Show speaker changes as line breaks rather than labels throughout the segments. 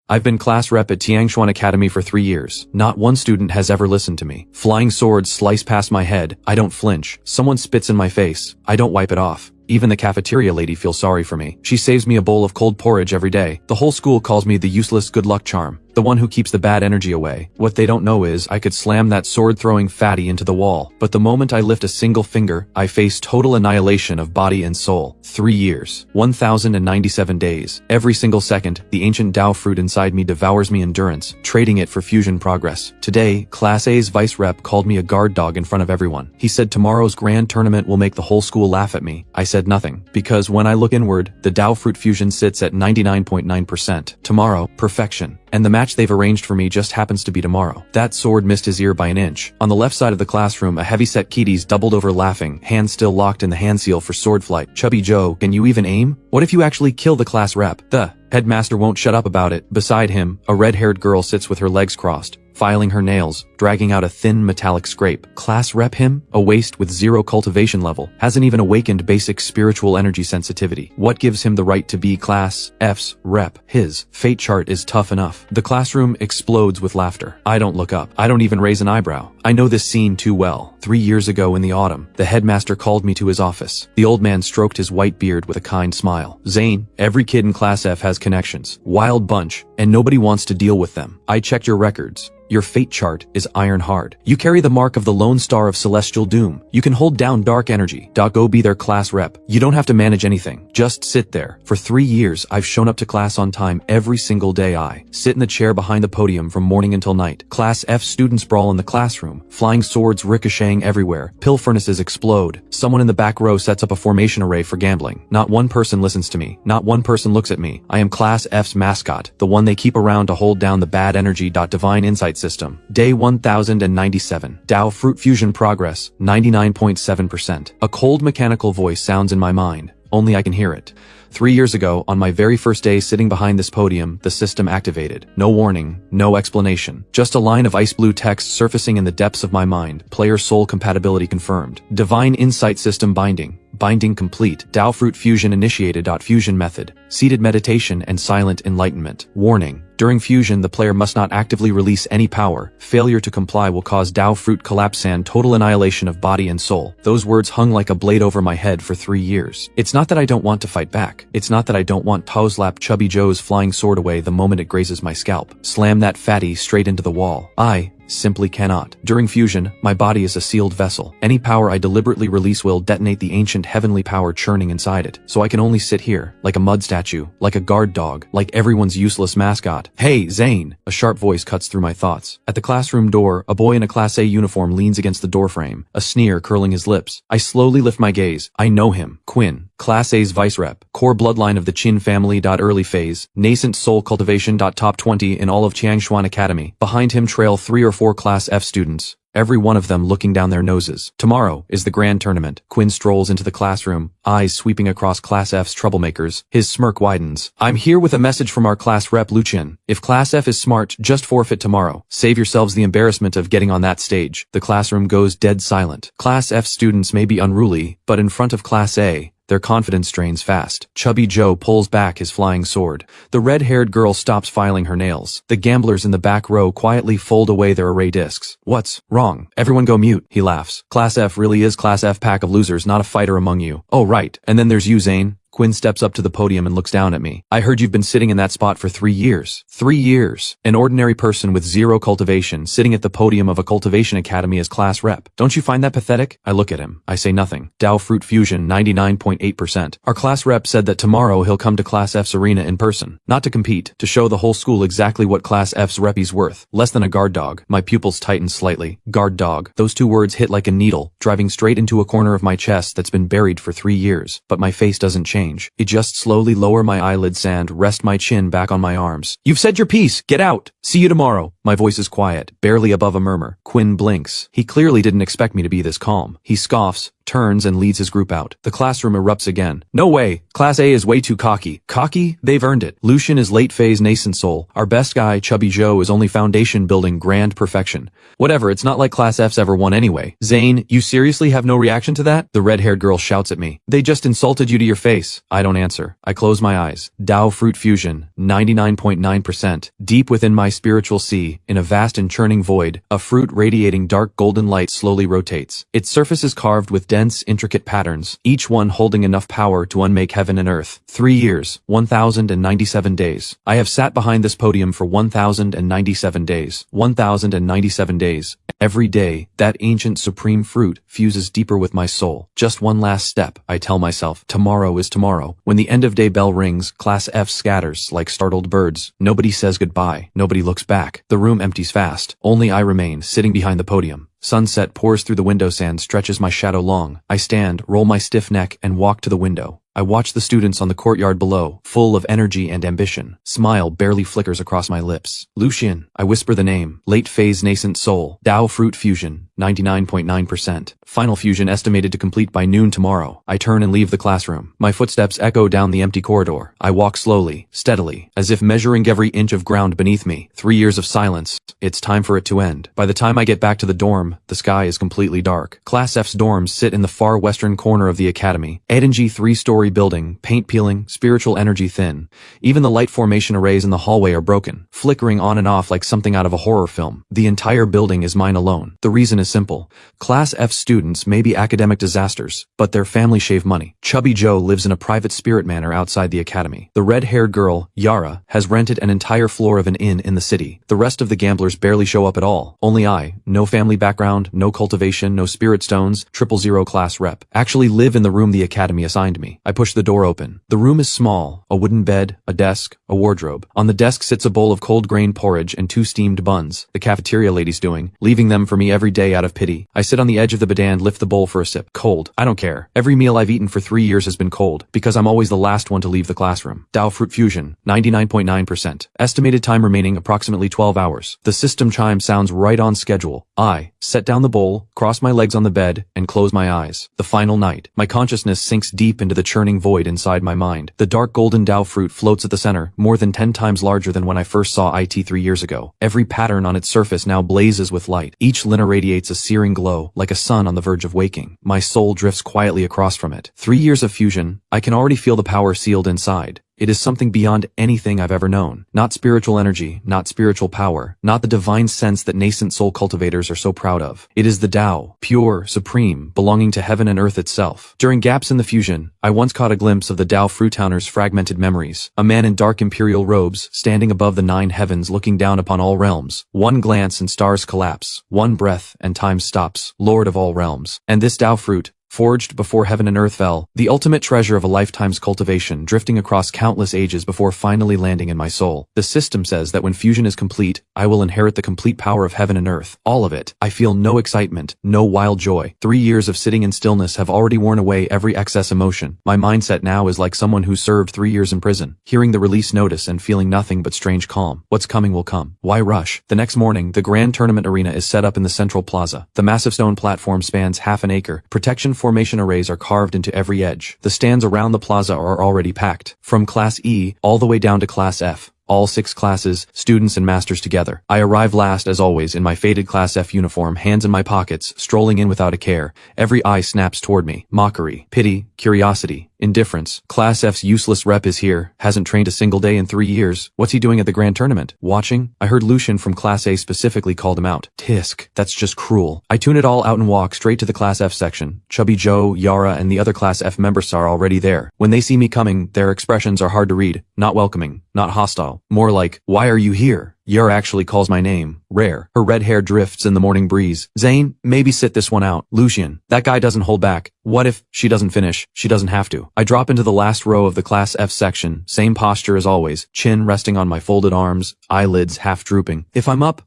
I've been class rep at Tiangshuan Academy for 3 years. Not one student has ever listened to me. Flying swords slice past my head. I don't flinch. Someone spits in my face. I don't wipe it off. Even the cafeteria lady feels sorry for me. She saves me a bowl of cold porridge every day. The whole school calls me the useless good luck charm. The one who keeps the bad energy away. What they don't know is I could slam that sword-throwing fatty into the wall. But the moment I lift a single finger, I face total annihilation of body and soul. 3 years. 1,097 days. Every single second, the ancient Dao Fruit inside me devours me endurance, trading it for fusion progress. Today, Class A's vice rep called me a guard dog in front of everyone. He said tomorrow's grand tournament will make the whole school laugh at me. I said nothing, because when I look inward, the Dao Fruit fusion sits at 99.9%. Tomorrow, perfection. And the match they've arranged for me just happens to be tomorrow. That sword missed his ear by an inch. On the left side of the classroom, a heavy-set Kitties doubled over laughing, hands still locked in the hand seal for sword flight. Chubby Joe, can you even aim? What if you actually kill the class rep? The headmaster won't shut up about it. Beside him, a red-haired girl sits with her legs crossed, filing her nails, dragging out a thin metallic scrape. Class rep him? A waste with 0 cultivation level. Hasn't even awakened basic spiritual energy sensitivity. What gives him the right to be Class F's rep? His fate chart is tough enough. The classroom explodes with laughter. I don't look up. I don't even raise an eyebrow. I know this scene too well. 3 years ago in the autumn, the headmaster called me to his office. The old man stroked his white beard with a kind smile. Zane, every kid in Class F has connections. Wild bunch, and nobody wants to deal with them. I checked your records. Your fate chart is iron hard. You carry the mark of the lone star of celestial doom. You can hold down dark energy. Go be their class rep. You don't have to manage anything. Just sit there. For 3 years, I've shown up to class on time every single day. I sit in the chair behind the podium from morning until night. Class F students brawl in the classroom, flying swords ricocheting everywhere. Pill furnaces explode. Someone in the back row sets up a formation array for gambling. Not one person listens to me. Not one person looks at me. I am Class F's mascot, the one they keep around to hold down the bad energy. Divine insight system. Day 1097. Dao Fruit fusion progress, 99.7%. A cold mechanical voice sounds in my mind. Only I can hear it. 3 years ago, on my very first day sitting behind this podium, the system activated. No warning, no explanation. Just a line of ice blue text surfacing in the depths of my mind. Player soul compatibility confirmed. Divine insight system binding. Binding complete. Dao Fruit fusion initiated. Fusion method. Seated meditation and silent enlightenment. Warning. During fusion, the player must not actively release any power. Failure to comply will cause Dao Fruit collapse and total annihilation of body and soul. Those words hung like a blade over my head for 3 years. It's not that I don't want to fight back. It's not that I don't want to slap Chubby Joe's flying sword away the moment it grazes my scalp. Slam that fatty straight into the wall. I simply cannot. During fusion, my body is a sealed vessel. Any power I deliberately release will detonate the ancient heavenly power churning inside it. So I can only sit here, like a mud statue, like a guard dog, like everyone's useless mascot. Hey, Zane! A sharp voice cuts through my thoughts. At the classroom door, a boy in a Class A uniform leans against the doorframe, a sneer curling his lips. I slowly lift my gaze. I know him. Quinn. Class A's vice rep. Core bloodline of the Qin family. Early phase. Nascent soul cultivation. Top 20 in all of Tiangshuan Academy. Behind him trail 3 or 4 Class F students, every one of them looking down their noses. Tomorrow is the grand tournament. Quinn strolls into the classroom, eyes sweeping across Class F's troublemakers. His smirk widens. I'm here with a message from our class rep Luchin. If Class F is smart, just forfeit tomorrow. Save yourselves the embarrassment of getting on that stage. The classroom goes dead silent. Class F students may be unruly, but in front of Class A, their confidence drains fast. Chubby Joe pulls back his flying sword. The red-haired girl stops filing her nails. The gamblers in the back row quietly fold away their array discs. What's wrong? Everyone go mute, he laughs. Class F really is Class F pack of losers, not a fighter among you. Oh right, and then there's you, Zane. Quinn steps up to the podium and looks down at me. I heard you've been sitting in that spot for 3 years. 3 years. An ordinary person with 0 cultivation sitting at the podium of a cultivation academy as class rep. Don't you find that pathetic? I look at him. I say nothing. Dao Fruit fusion 99.8%. Our class rep said that tomorrow he'll come to Class F's arena in person. Not to compete, to show the whole school exactly what Class F's rep's worth. Less than a guard dog. My pupils tighten slightly. Guard dog. Those 2 words hit like a needle, driving straight into a corner of my chest that's been buried for 3 years. But my face doesn't change. It just slowly lower my eyelids and rest my chin back on my arms. You've said your piece. Get out. See you tomorrow. My voice is quiet, barely above a murmur. Quinn blinks. He clearly didn't expect me to be this calm. He scoffs, turns and leads his group out. The classroom erupts again. No way! Class A is way too cocky. Cocky? They've earned it. Lucian is late phase nascent soul. Our best guy, Chubby Joe, is only foundation building grand perfection. Whatever, it's not like Class F's ever won anyway. Zane, you seriously have no reaction to that? The red-haired girl shouts at me. They just insulted you to your face. I don't answer. I close my eyes. Dao Fruit fusion, 99.9%. Deep within my spiritual sea, in a vast and churning void, a fruit radiating dark golden light slowly rotates. Its surface is carved with dense, intricate patterns, each one holding enough power to unmake heaven and earth. 3 years, 1,097 days. I have sat behind this podium for 1,097 days. 1,097 days. Every day, that ancient supreme fruit fuses deeper with my soul. Just one last step, I tell myself. Tomorrow is tomorrow. When the end of day bell rings, Class F scatters like startled birds. Nobody says goodbye. Nobody looks back. The room empties fast. Only I remain, sitting behind the podium. Sunset pours through the window sand, stretches my shadow long. I stand, roll my stiff neck, and walk to the window. I watch the students on the courtyard below, full of energy and ambition. Smile barely flickers across my lips. Lucian, I whisper the name. Late phase nascent soul. Dao Fruit fusion, 99.9%. Final fusion estimated to complete by noon tomorrow. I turn and leave the classroom. My footsteps echo down the empty corridor. I walk slowly, steadily, as if measuring every inch of ground beneath me. 3 years of silence. It's time for it to end. By the time I get back to the dorm, the sky is completely dark. Class F's dorms sit in the far western corner of the academy. Edenji 3-story building, paint peeling, spiritual energy thin. Even the light formation arrays in the hallway are broken, flickering on and off like something out of a horror film. The entire building is mine alone. The reason is simple. Class F students may be academic disasters, but their family shave money. Chubby Joe lives in a private spirit manor outside the academy. The red-haired girl, Yara, has rented an entire floor of an inn in the city. The rest of the gamblers barely show up at all. Only I, no family background, no cultivation, no spirit stones, 000 class rep, actually live in the room the academy assigned me. I push the door open. The room is small, a wooden bed, a desk, a wardrobe. On the desk sits a bowl of cold grain porridge and 2 steamed buns, the cafeteria lady's doing, leaving them for me every day out of pity. I sit on the edge of the bed and lift the bowl for a sip. Cold. I don't care. Every meal I've eaten for 3 years has been cold, because I'm always the last one to leave the classroom. Dao Fruit fusion, 99.9%. Estimated time remaining approximately 12 hours. The system chime sounds right on schedule. I set down the bowl, cross my legs on the bed, and close my eyes. The final night. My consciousness sinks deep into the churning void inside my mind. The dark golden Dao fruit floats at the center, more than 10 times larger than when I first saw IT 3 years ago. Every pattern on its surface now blazes with light. Each lina radiates a searing glow, like a sun on the verge of waking. My soul drifts quietly across from it. 3 years of fusion, I can already feel the power sealed inside. It is something beyond anything I've ever known. Not spiritual energy, not spiritual power, not the divine sense that nascent soul cultivators are so proud of. It is the Tao, pure, supreme, belonging to heaven and earth itself. During gaps in the fusion, I once caught a glimpse of the Dao Fruitowner's fragmented memories. A man in dark imperial robes, standing above the 9 heavens looking down upon all realms. One glance and stars collapse. One breath and time stops. Lord of all realms. And this Dao fruit, forged before heaven and earth fell, the ultimate treasure of a lifetime's cultivation, drifting across countless ages before finally landing in my soul. The system says that when fusion is complete, I will inherit the complete power of heaven and earth. All of it. I feel no excitement, no wild joy. 3 years of sitting in stillness have already worn away every excess emotion. My mindset now is like someone who served 3 years in prison, hearing the release notice and feeling nothing but strange calm. What's coming will come. Why rush? The next morning, the grand tournament arena is set up in the central plaza. The massive stone platform spans half an acre. Protection formation arrays are carved into every edge. The stands around the plaza are already packed. From Class E, all the way down to Class F. All 6 classes, students and masters together. I arrive last, as always, in my faded Class F uniform, hands in my pockets, strolling in without a care. Every eye snaps toward me. Mockery, pity, curiosity, indifference. Class F's useless rep is here, hasn't trained a single day in 3 years. What's he doing at the grand tournament? Watching? I heard Lucian from Class A specifically called him out. Tisk, that's just cruel. I tune it all out and walk straight to the Class F section. Chubby Joe, Yara, and the other Class F members are already there. When they see me coming, their expressions are hard to read. Not welcoming, not hostile. More like, why are you here? Yara actually calls my name, Rare. Her red hair drifts in the morning breeze. Zane, maybe sit this one out. Lucian, that guy doesn't hold back. What if she doesn't finish? She doesn't have to. I drop into the last row of the Class F section, same posture as always, chin resting on my folded arms, eyelids half drooping. If I'm up,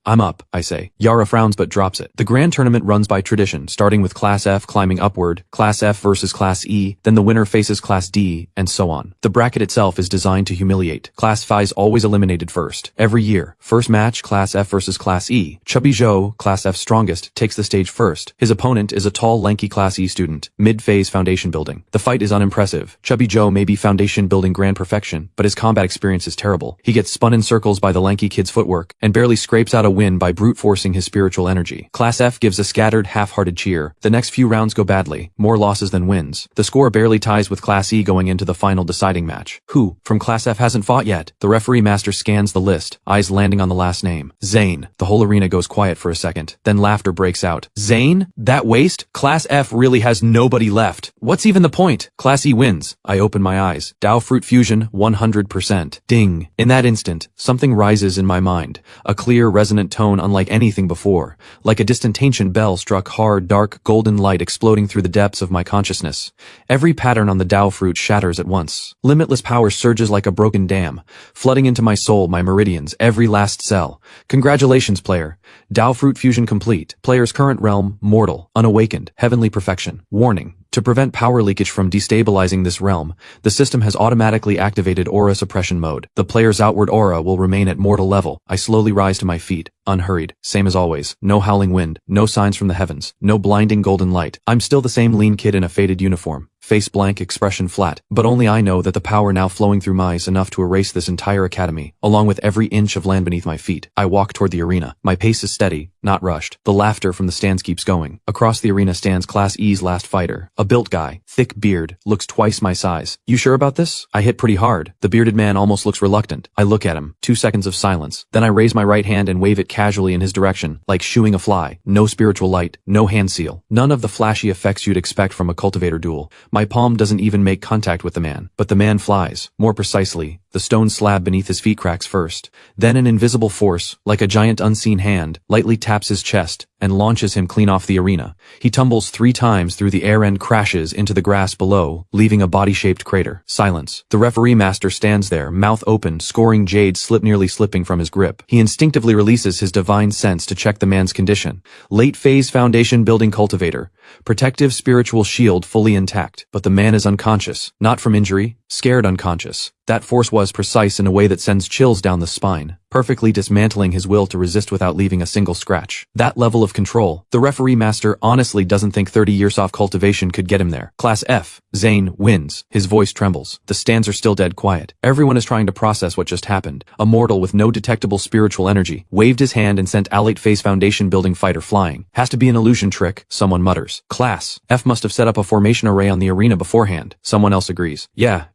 I say. Yara frowns but drops it. The grand tournament runs by tradition, starting with Class F climbing upward, Class F versus Class E, then the winner faces Class D, and so on. The bracket itself is designed to humiliate. Class Phi's always eliminated first. Every year. First match, Class F versus Class E. Chubby Joe, Class F strongest, takes the stage first. His opponent is a tall, lanky Class E student, mid-phase foundation building. The fight is unimpressive. Chubby Joe may be foundation building grand perfection, but his combat experience is terrible. He gets spun in circles by the lanky kid's footwork, and barely scrapes out a win by brute forcing his spiritual energy. Class F gives a scattered, half-hearted cheer. The next few rounds go badly, more losses than wins. The score barely ties with Class E going into the final deciding match. Who from Class F hasn't fought yet? The referee master scans the list, eyes landing on the last name. Zane. The whole arena goes quiet for a second, then laughter breaks out. Zane? That waste? Class F really has nobody left. What's even the point? Class E wins. I open my eyes. Dao Fruit fusion, 100%. Ding. In that instant, something rises in my mind. A clear, resonant tone unlike anything before. Like a distant ancient bell struck hard, dark, golden light exploding through the depths of my consciousness. Every pattern on the Dao Fruit shatters at once. Limitless power surges like a broken dam, flooding into my soul, my meridians, every last cell. Congratulations, player. Dao Fruit fusion complete. Player's current realm, mortal, unawakened, heavenly perfection. Warning. To prevent power leakage from destabilizing this realm, the system has automatically activated aura suppression mode. The player's outward aura will remain at mortal level. I slowly rise to my feet, unhurried, same as always. No howling wind, no signs from the heavens, no blinding golden light. I'm still the same lean kid in a faded uniform. Face blank, expression flat, but only I know that the power now flowing through me is enough to erase this entire academy, along with every inch of land beneath my feet. I walk toward the arena. My pace is steady, not rushed. The laughter from the stands keeps going. Across the arena stands Class E's last fighter, a built guy, thick beard, looks twice my size. You sure about this? I hit pretty hard. The bearded man almost looks reluctant. I look at him. 2 seconds of silence. Then I raise my right hand and wave it casually in his direction, like shooing a fly. No spiritual light, no hand seal. None of the flashy effects you'd expect from a cultivator duel. My palm doesn't even make contact with the man, but the man flies. More precisely, the stone slab beneath his feet cracks first. Then an invisible force, like a giant unseen hand, lightly taps his chest and launches him clean off the arena. He tumbles 3 times through the air and crashes into the grass below, leaving a body-shaped crater. Silence. The referee master stands there, mouth open, scoring Jade nearly slipping from his grip. He instinctively releases his divine sense to check the man's condition. Late phase foundation building cultivator. Protective spiritual shield fully intact. But the man is unconscious. Not from injury, scared unconscious. That force was precise in a way that sends chills down the spine, perfectly dismantling his will to resist without leaving a single scratch. That level of control, the referee master honestly doesn't think 30 years off cultivation could get him there. Class F, Zane, wins. His voice trembles. The stands are still dead quiet. Everyone is trying to process what just happened. A mortal with no detectable spiritual energy waved his hand and sent a late phase foundation building fighter flying. Has to be an illusion trick, someone mutters. Class F must have set up a formation array on the arena beforehand. Someone else agrees. Yeah.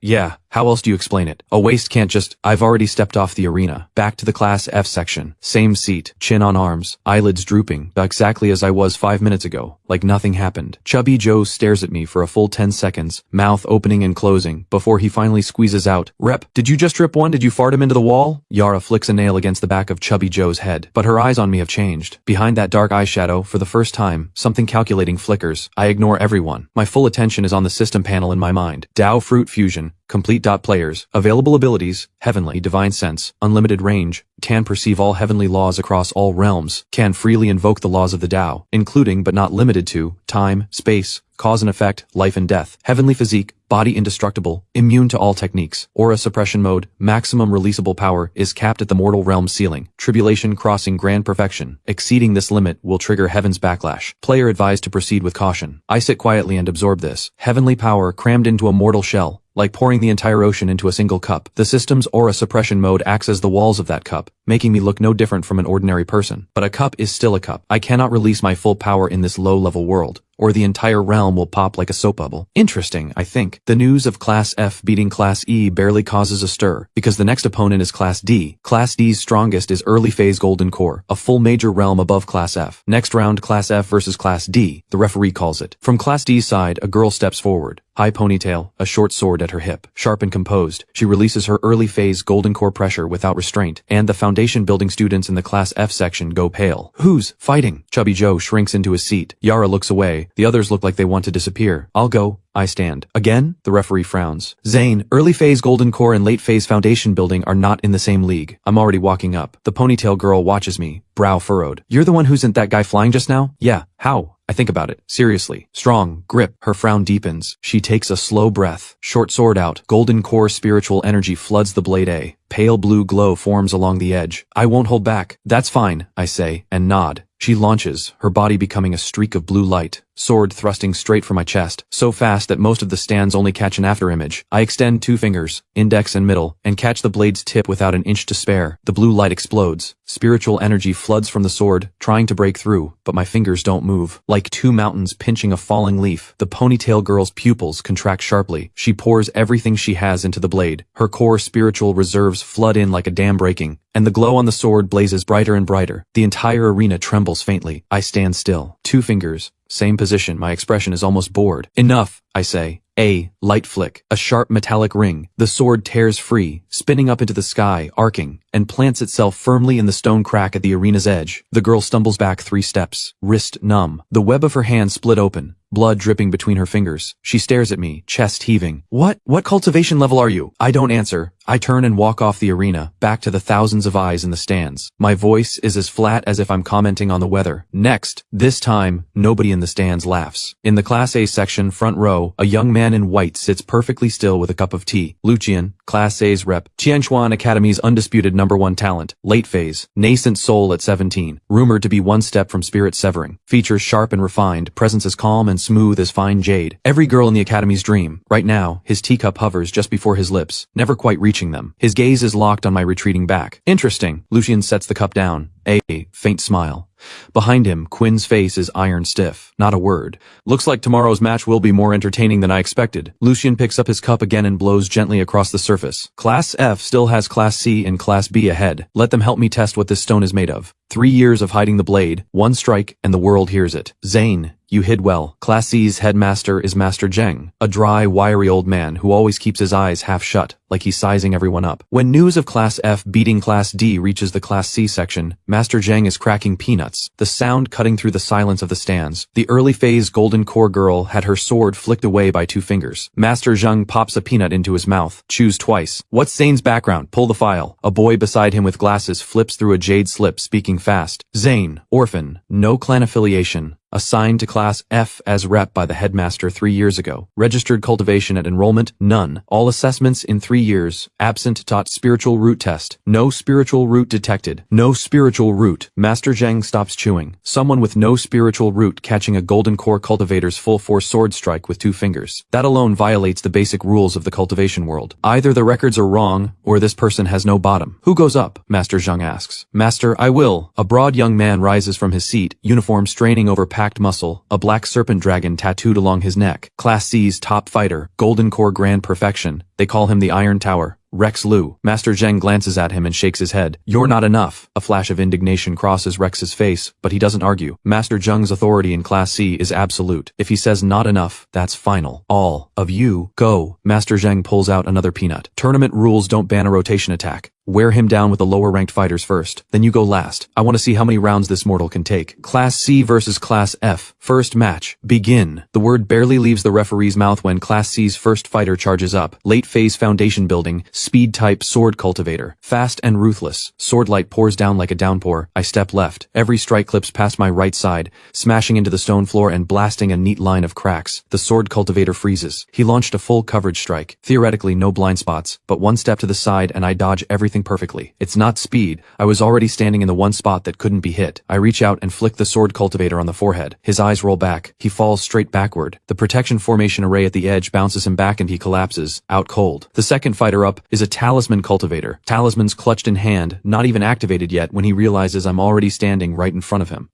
How else do you explain it? A waste can't just... I've already stepped off the arena. Back to the Class F section. Same seat, chin on arms, eyelids drooping, exactly as I was 5 minutes ago, like nothing happened. Chubby Joe stares at me for a full 10 seconds, mouth opening and closing, before he finally squeezes out, "Rep, did you just rip one? Did you fart him into the wall?" Yara flicks a nail against the back of Chubby Joe's head, but her eyes on me have changed. Behind that dark eyeshadow, for the first time, something calculating flickers. I ignore everyone. My full attention is on the system panel in my mind. Dao Fruit fusion. Complete. Players. Available abilities. Heavenly. Divine sense. Unlimited range. Can perceive all heavenly laws across all realms. Can freely invoke the laws of the Dao, including but not limited to time, space, cause and effect, life and death. Heavenly physique. Body indestructible. Immune to all techniques. Aura suppression mode. Maximum releasable power is capped at the mortal realm ceiling. Tribulation crossing grand perfection. Exceeding this limit will trigger heaven's backlash. Player advised to proceed with caution. I sit quietly and absorb this. Heavenly power crammed into a mortal shell. Like pouring the entire ocean into a single cup. The system's aura suppression mode acts as the walls of that cup, making me look no different from an ordinary person. But a cup is still a cup. I cannot release my full power in this low-level world, or the entire realm will pop like a soap bubble. Interesting, I think. The news of Class F beating Class E barely causes a stir, because the next opponent is Class D. Class D's strongest is early phase golden core, a full major realm above Class F. Next round, Class F versus Class D, the referee calls it. From Class D's side, a girl steps forward. High ponytail, a short sword at her hip. Sharp and composed, she releases her early phase golden core pressure without restraint, and the foundation building students in the Class F section go pale. Who's fighting? Chubby Joe shrinks into his seat. Yara looks away. The others look like they want to disappear. I'll go. I stand. Again? The referee frowns. Zane, early phase golden core and late phase foundation building are not in the same league. I'm already walking up. The ponytail girl watches me, brow furrowed. You're the one who sent that guy flying just now? Yeah. How? I think about it. Seriously. Strong. Grip. Her frown deepens. She takes a slow breath. Short sword out. Golden core spiritual energy floods the blade A. Pale blue glow forms along the edge. I won't hold back. That's fine, I say, and nod. She launches, her body becoming a streak of blue light. Sword thrusting straight for my chest, so fast that most of the stands only catch an afterimage. I extend 2 fingers, index and middle, and catch the blade's tip without an inch to spare. The blue light explodes. Spiritual energy floods from the sword, trying to break through, but my fingers don't move. Like 2 mountains pinching a falling leaf, the ponytail girl's pupils contract sharply. She pours everything she has into the blade. Her core spiritual reserves flood in like a dam breaking, and the glow on the sword blazes brighter and brighter. The entire arena trembles faintly. I stand still. 2 fingers. Same position, my expression is almost bored. Enough, I say. A light flick, a sharp metallic ring. The sword tears free, spinning up into the sky, arcing, and plants itself firmly in the stone crack at the arena's edge. The girl stumbles back 3 steps, wrist numb. The web of her hand split open, blood dripping between her fingers. She stares at me, chest heaving. What cultivation level are you? I don't answer. I turn and walk off the arena, back to the thousands of eyes in the stands. My voice is as flat as if I'm commenting on the weather. Next, this time, nobody in the stands laughs. In the Class A section, front row, a young man in white sits perfectly still with a cup of tea. Lucian, Class A's rep, Tianchuan Academy's undisputed #1 talent, late phase, nascent soul at 17, rumored to be 1 step from spirit severing. Features sharp and refined, presence as calm and smooth as fine jade. Every girl in the Academy's dream. Right now, his teacup hovers just before his lips, never quite reaching them. His gaze is locked on my retreating back. Interesting. Lucian sets the cup down. A faint smile. Behind him, Quinn's face is iron stiff. Not a word. Looks like tomorrow's match will be more entertaining than I expected. Lucian picks up his cup again and blows gently across the surface. Class F still has Class C and Class B ahead. Let them help me test what this stone is made of. 3 years of hiding the blade, 1 strike, and the world hears it. Zane, you hid well. Class C's headmaster is Master Zheng, a dry, wiry old man who always keeps his eyes half shut, like he's sizing everyone up. When news of Class F beating Class D reaches the Class C section, Master Zheng is cracking peanuts, the sound cutting through the silence of the stands. The early phase golden core girl had her sword flicked away by 2 fingers. Master Zheng pops a peanut into his mouth, chews twice. What's Zane's background? Pull the file. A boy beside him with glasses flips through a jade slip, speaking fast. Zane, orphan, no clan affiliation. Assigned to Class F as rep by the headmaster 3 years ago. Registered cultivation at enrollment, none. All assessments in 3 years. Absent taught spiritual root test. No spiritual root detected. No spiritual root. Master Zheng stops chewing. Someone with no spiritual root catching a golden core cultivator's full force sword strike with 2 fingers. That alone violates the basic rules of the cultivation world. Either the records are wrong, or this person has no bottom. Who goes up? Master Zheng asks. Master, I will. A broad young man rises from his seat, uniform straining over packed muscle, a black serpent dragon tattooed along his neck. Class C's top fighter, golden core grand perfection. They call him the Iron Tower. Rex Liu. Master Zheng glances at him and shakes his head. You're not enough. A flash of indignation crosses Rex's face, but he doesn't argue. Master Zheng's authority in Class C is absolute. If he says not enough, that's final. All of you, go. Master Zheng pulls out another peanut. Tournament rules don't ban a rotation attack. Wear him down with the lower-ranked fighters first. Then you go last. I want to see how many rounds this mortal can take. Class C versus Class F. First match. Begin. The word barely leaves the referee's mouth when Class C's first fighter charges up. Late phase foundation building. Speed type sword cultivator. Fast and ruthless. Sword light pours down like a downpour. I step left. Every strike clips past my right side, smashing into the stone floor and blasting a neat line of cracks. The sword cultivator freezes. He launched a full coverage strike. Theoretically, no blind spots, but 1 step to the side and I dodge everything perfectly. It's not speed. I was already standing in the 1 spot that couldn't be hit. I reach out and flick the sword cultivator on the forehead. His eyes roll back. He falls straight backward. The protection formation array at the edge bounces him back and he collapses, out cold. The second fighter up is a talisman cultivator. Talisman's clutched in hand, not even activated yet when he realizes I'm already standing right in front of him.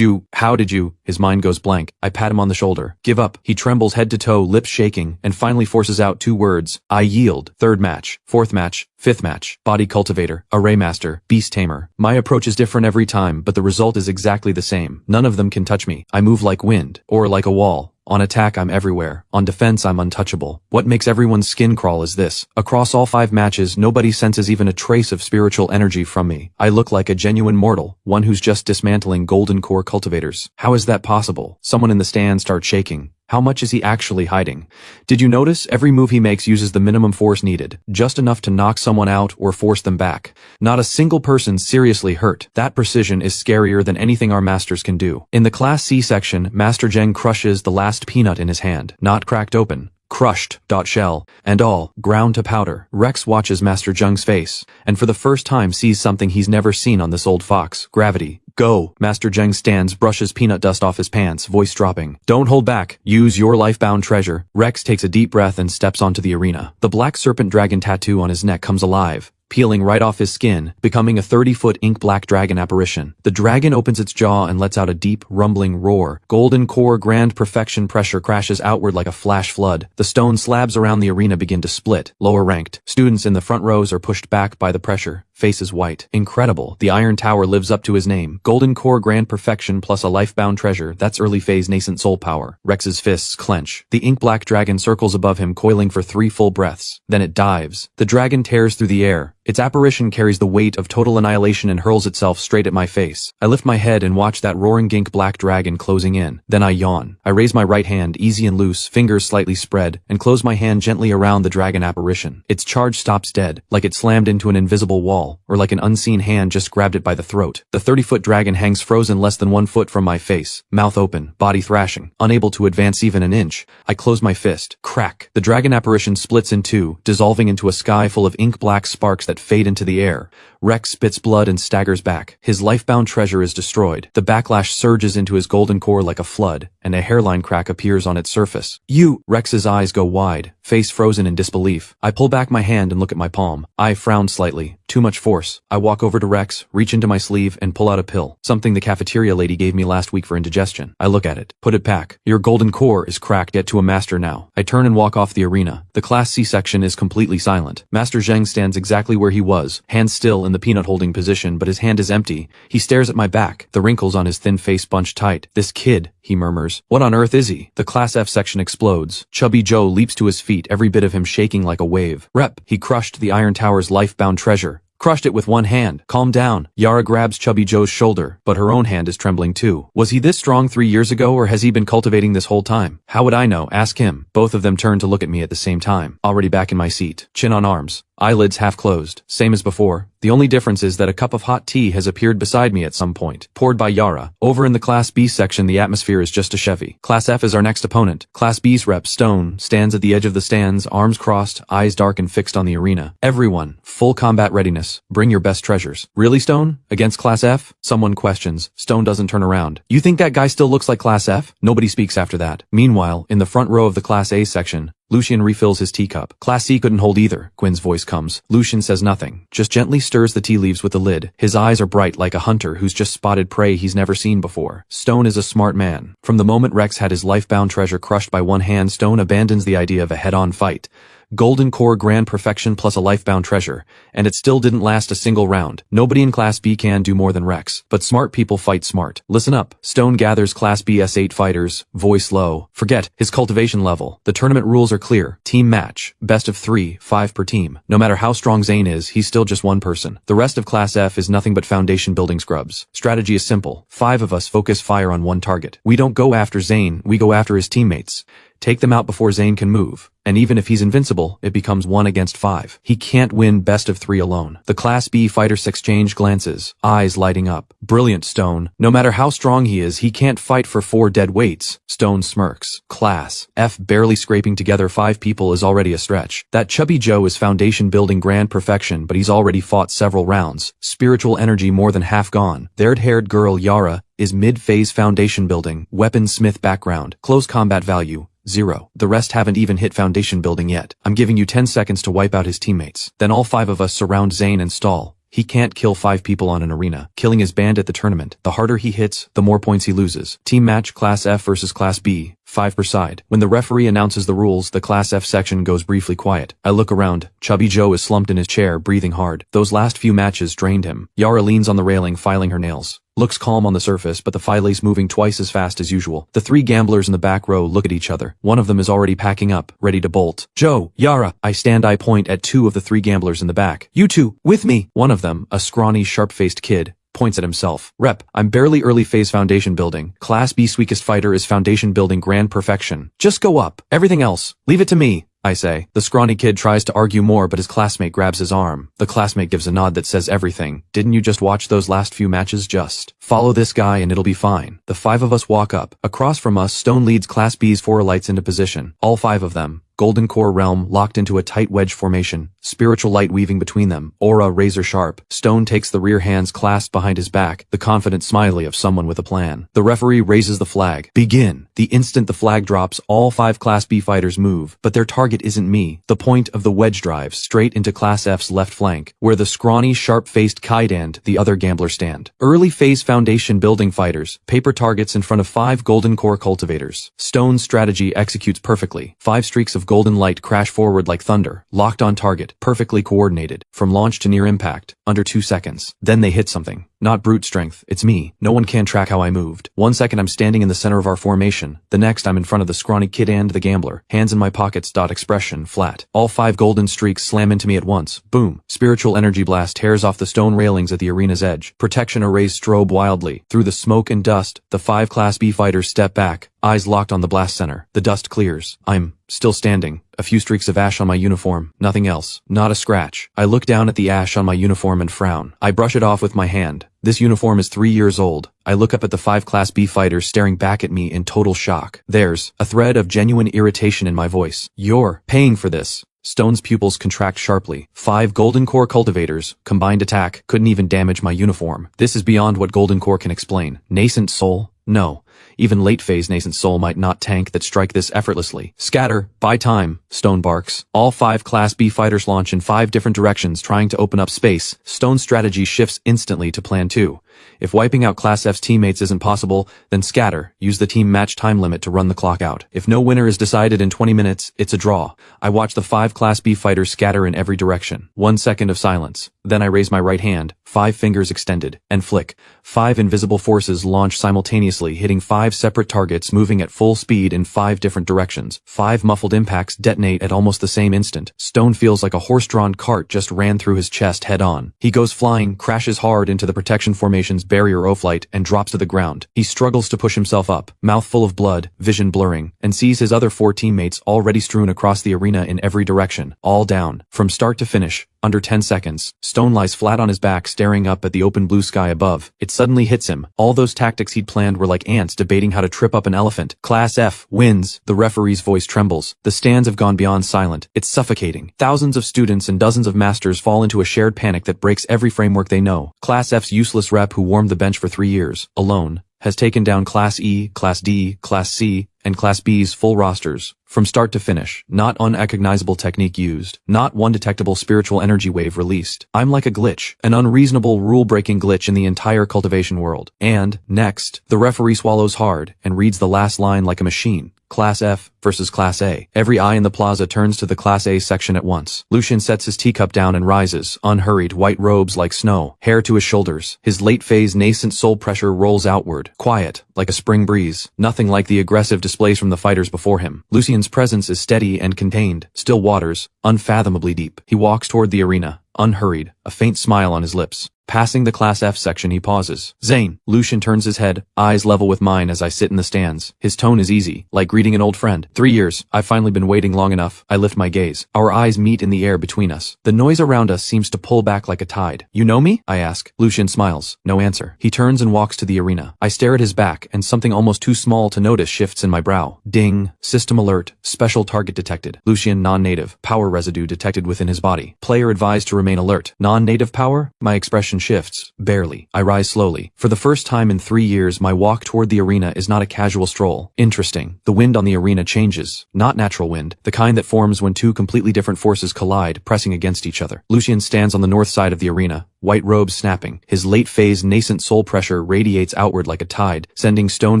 How did you? His mind goes blank. I pat him on the shoulder. Give up. He trembles head to toe, lips shaking, and finally forces out 2 words. I yield. 3rd match. 4th match. 5th match. Body cultivator. Array master. Beast tamer. My approach is different every time, but the result is exactly the same. None of them can touch me. I move like wind. Or like a wall. On attack, I'm everywhere. On defense, I'm untouchable. What makes everyone's skin crawl is this. Across all 5 matches, nobody senses even a trace of spiritual energy from me. I look like a genuine mortal, one who's just dismantling golden core cultivators. How is that possible? Someone in the stand starts shaking. How much is he actually hiding? Did you notice every move he makes uses the minimum force needed, just enough to knock someone out or force them back? Not a single person seriously hurt. That precision is scarier than anything our masters can do. In the Class C section, Master Zheng crushes the last peanut in his hand, not cracked open. Crushed, shell, and all, ground to powder. Rex watches Master Zheng's face, and for the first time sees something he's never seen on this old fox. Gravity. Go! Master Zheng stands, brushes peanut dust off his pants, voice dropping. Don't hold back. Use your life-bound treasure. Rex takes a deep breath and steps onto the arena. The black serpent dragon tattoo on his neck comes alive, peeling right off his skin, becoming a 30-foot ink-black dragon apparition. The dragon opens its jaw and lets out a deep, rumbling roar. Golden core grand perfection pressure crashes outward like a flash flood. The stone slabs around the arena begin to split. Lower ranked students in the front rows are pushed back by the pressure. Faces white. Incredible. The Iron Tower lives up to his name. Golden core grand perfection plus a life-bound treasure. That's early phase nascent soul power. Rex's fists clench. The ink-black dragon circles above him, coiling for 3 full breaths. Then it dives. The dragon tears through the air. Its apparition carries the weight of total annihilation and hurls itself straight at my face. I lift my head and watch that roaring gink black dragon closing in. Then I yawn. I raise my right hand, easy and loose, fingers slightly spread, and close my hand gently around the dragon apparition. Its charge stops dead, like it slammed into an invisible wall, or like an unseen hand just grabbed it by the throat. The 30-foot dragon hangs frozen less than 1 foot from my face, mouth open, body thrashing, unable to advance even an inch. I close my fist. Crack. The dragon apparition splits in two, dissolving into a sky full of ink-black sparks that fade into the air. Rex spits blood and staggers back. His life-bound treasure is destroyed. The backlash surges into his golden core like a flood, and a hairline crack appears on its surface. You! Rex's eyes go wide, face frozen in disbelief. I pull back my hand and look at my palm. I frown slightly. Too much force. I walk over to Rex, reach into my sleeve, and pull out a pill. Something the cafeteria lady gave me last week for indigestion. I look at it. Put it back. Your golden core is cracked. Get to a master now. I turn and walk off the arena. The Class C section is completely silent. Master Zheng stands exactly where he was, hands still in the peanut holding position, but his hand is empty. He stares at my back, the wrinkles on his thin face bunched tight. This kid, he murmurs. What on earth is he? The Class F section explodes. Chubby Joe leaps to his feet, every bit of him shaking like a wave. Rep, he crushed the Iron Tower's life-bound treasure. Crushed it with one hand. Calm down. Yara grabs Chubby Joe's shoulder, but her own hand is trembling too. Was he this strong 3 years ago, or has he been cultivating this whole time? How would I know? Ask him. Both of them turn to look at me at the same time. Already back in my seat. Chin on arms. Eyelids half closed. Same as before. The only difference is that a cup of hot tea has appeared beside me at some point. Poured by Yara. Over in the Class B section, the atmosphere is just a Chevy. Class F is our next opponent. Class B's rep, Stone, stands at the edge of the stands, arms crossed, eyes dark and fixed on the arena. Everyone, full combat readiness. Bring your best treasures. Really, Stone? Against Class F? Someone questions. Stone doesn't turn around. You think that guy still looks like Class F? Nobody speaks after that. Meanwhile, in the front row of the Class A section, Lucian refills his teacup. Class C couldn't hold either. Quinn's voice comes. Lucian says nothing, just gently stirs the tea leaves with the lid. His eyes are bright like a hunter who's just spotted prey he's never seen before. Stone is a smart man. From the moment Rex had his life-bound treasure crushed by one hand, Stone abandons the idea of a head-on fight. Golden core grand perfection plus a life-bound treasure, and it still didn't last a single round. Nobody in Class B can do more than Rex, but smart people fight smart. Listen up. Stone gathers Class B S8 fighters, voice low. Forget his cultivation level. The tournament rules are clear. Team match. Best of 3, 5 per team. No matter how strong Zane is, he's still just one person. The rest of Class F is nothing but foundation building scrubs. Strategy is simple. 5 of us focus fire on one target. We don't go after Zane, we go after his teammates. Take them out before Zane can move. And even if he's invincible, it becomes 1 against 5. He can't win best of 3 alone. The Class B fighters exchange glances, eyes lighting up. Brilliant, Stone. No matter how strong he is, he can't fight for 4 dead weights. Stone smirks. Class F barely scraping together 5 people is already a stretch. That Chubby Joe is foundation building grand perfection, but he's already fought several rounds. Spiritual energy more than half gone. The red-haired girl, Yara, is mid-phase foundation building, weaponsmith background, close combat value. 0. The rest haven't even hit foundation building yet. I'm giving you 10 seconds to wipe out his teammates. Then all 5 of us surround Zane and stall. He can't kill 5 people on an arena. Killing is banned at the tournament. The harder he hits, the more points he loses. Team match Class F versus Class B. 5 per side. When the referee announces the rules, the Class F section goes briefly quiet. I look around. Chubby Joe is slumped in his chair, breathing hard. Those last few matches drained him. Yara leans on the railing, filing her nails. Looks calm on the surface, but the file's moving twice as fast as usual. The 3 gamblers in the back row look at each other. One of them is already packing up, ready to bolt. Joe, Yara, I point at 2 of the 3 gamblers in the back. You two, with me. One of them, a scrawny, sharp-faced kid, points at himself. Rep, I'm barely early phase foundation building. Class B's weakest fighter is foundation building grand perfection. Just go up. Everything else, leave it to me, I say. The scrawny kid tries to argue more, but his classmate grabs his arm. The classmate gives a nod that says everything. Didn't you just watch those last few matches? Just follow this guy and it'll be fine. The 5 of us walk up. Across from us, Stone leads Class B's 4 lights into position. All 5 of them. Golden core realm locked into a tight wedge formation, spiritual light weaving between them, aura razor sharp. Stone takes the rear hands clasped behind his back, the confident smiley of someone with a plan. The referee raises the flag. Begin. The instant the flag drops, all 5 Class B fighters move, but their target isn't me. The point of the wedge drives straight into Class F's left flank, where the scrawny, sharp-faced kite and the other gambler stand. Early phase foundation building fighters, paper targets in front of 5 golden core cultivators. Stone's strategy executes perfectly. 5 streaks of golden light crash forward like thunder, locked on target, perfectly coordinated, from launch to near impact, under 2 seconds. Then they hit something. Not brute strength, it's me. No one can track how I moved. 1 second I'm standing in the center of our formation. The next I'm in front of the scrawny kid and the gambler. Hands in my pockets. Expression flat. All 5 golden streaks slam into me at once. Boom. Spiritual energy blast tears off the stone railings at the arena's edge. Protection arrays strobe wildly. Through the smoke and dust, the 5 Class B fighters step back, eyes locked on the blast center. The dust clears. I'm still standing. A few streaks of ash on my uniform. Nothing else. Not a scratch. I look down at the ash on my uniform and frown. I brush it off with my hand. This uniform is 3 years old. I look up at the 5 Class B fighters staring back at me in total shock. There's a thread of genuine irritation in my voice. You're paying for this. Stone's pupils contract sharply. 5 golden core cultivators, combined attack, couldn't even damage my uniform. This is beyond what golden core can explain. Nascent soul? No. Even late-phase nascent soul might not tank that strike this effortlessly. Scatter, buy time, Stone barks. All 5 Class B fighters launch in 5 different directions, trying to open up space. Stone's strategy shifts instantly to Plan 2. If wiping out Class F's teammates isn't possible, then scatter. Use the team match time limit to run the clock out. If no winner is decided in 20 minutes, it's a draw. I watch the 5 Class B fighters scatter in every direction. 1 second of silence. Then I raise my right hand, 5 fingers extended, and flick. 5 invisible forces launch simultaneously, hitting 5 separate targets moving at full speed in 5 different directions. 5 muffled impacts detonate at almost the same instant. Stone feels like a horse-drawn cart just ran through his chest head-on. He goes flying, crashes hard into the protection formation's barrier O-flight, and drops to the ground. He struggles to push himself up, mouth full of blood, vision blurring, and sees his other 4 teammates already strewn across the arena in every direction, all down. From start to finish, under 10 seconds, Stone lies flat on his back staring up at the open blue sky above. It suddenly hits him. All those tactics he'd planned were like ants debating how to trip up an elephant. Class F wins. The referee's voice trembles. The stands have gone beyond silent. It's suffocating. Thousands of students and dozens of masters fall into a shared panic that breaks every framework they know. Class F's useless rep who warmed the bench for 3 years, alone, has taken down Class E, Class D, Class C, and Class B's full rosters. From start to finish, not unrecognizable technique used, not one detectable spiritual energy wave released. I'm like a glitch, an unreasonable rule-breaking glitch in the entire cultivation world. And, next, the referee swallows hard and reads the last line like a machine. Class F versus Class A. Every eye in the plaza turns to the Class A section at once. Lucian sets his teacup down and rises, unhurried, white robes like snow, hair to his shoulders. His late-phase nascent soul pressure rolls outward, quiet, like a spring breeze, nothing like the aggressive displays from the fighters before him. Lucian's presence is steady and contained, still waters, unfathomably deep. He walks toward the arena, unhurried, a faint smile on his lips. Passing the Class F section, he pauses. Zane. Lucian turns his head, eyes level with mine as I sit in the stands. His tone is easy, like greeting an old friend. 3 years. I've finally been waiting long enough. I lift my gaze. Our eyes meet in the air between us. The noise around us seems to pull back like a tide. You know me? I ask. Lucian smiles. No answer. He turns and walks to the arena. I stare at his back, and something almost too small to notice shifts in my brow. Ding. System alert. Special target detected. Lucian non-native. Power residue detected within his body. Player advised to remain alert. Non-native power? My expression shifts. Barely. I rise slowly. For the first time in 3 years, my walk toward the arena is not a casual stroll. Interesting. The wind on the arena changes. Not natural wind. The kind that forms when 2 completely different forces collide, pressing against each other. Lucian stands on the north side of the arena, white robes snapping. His late-phase nascent soul pressure radiates outward like a tide, sending stone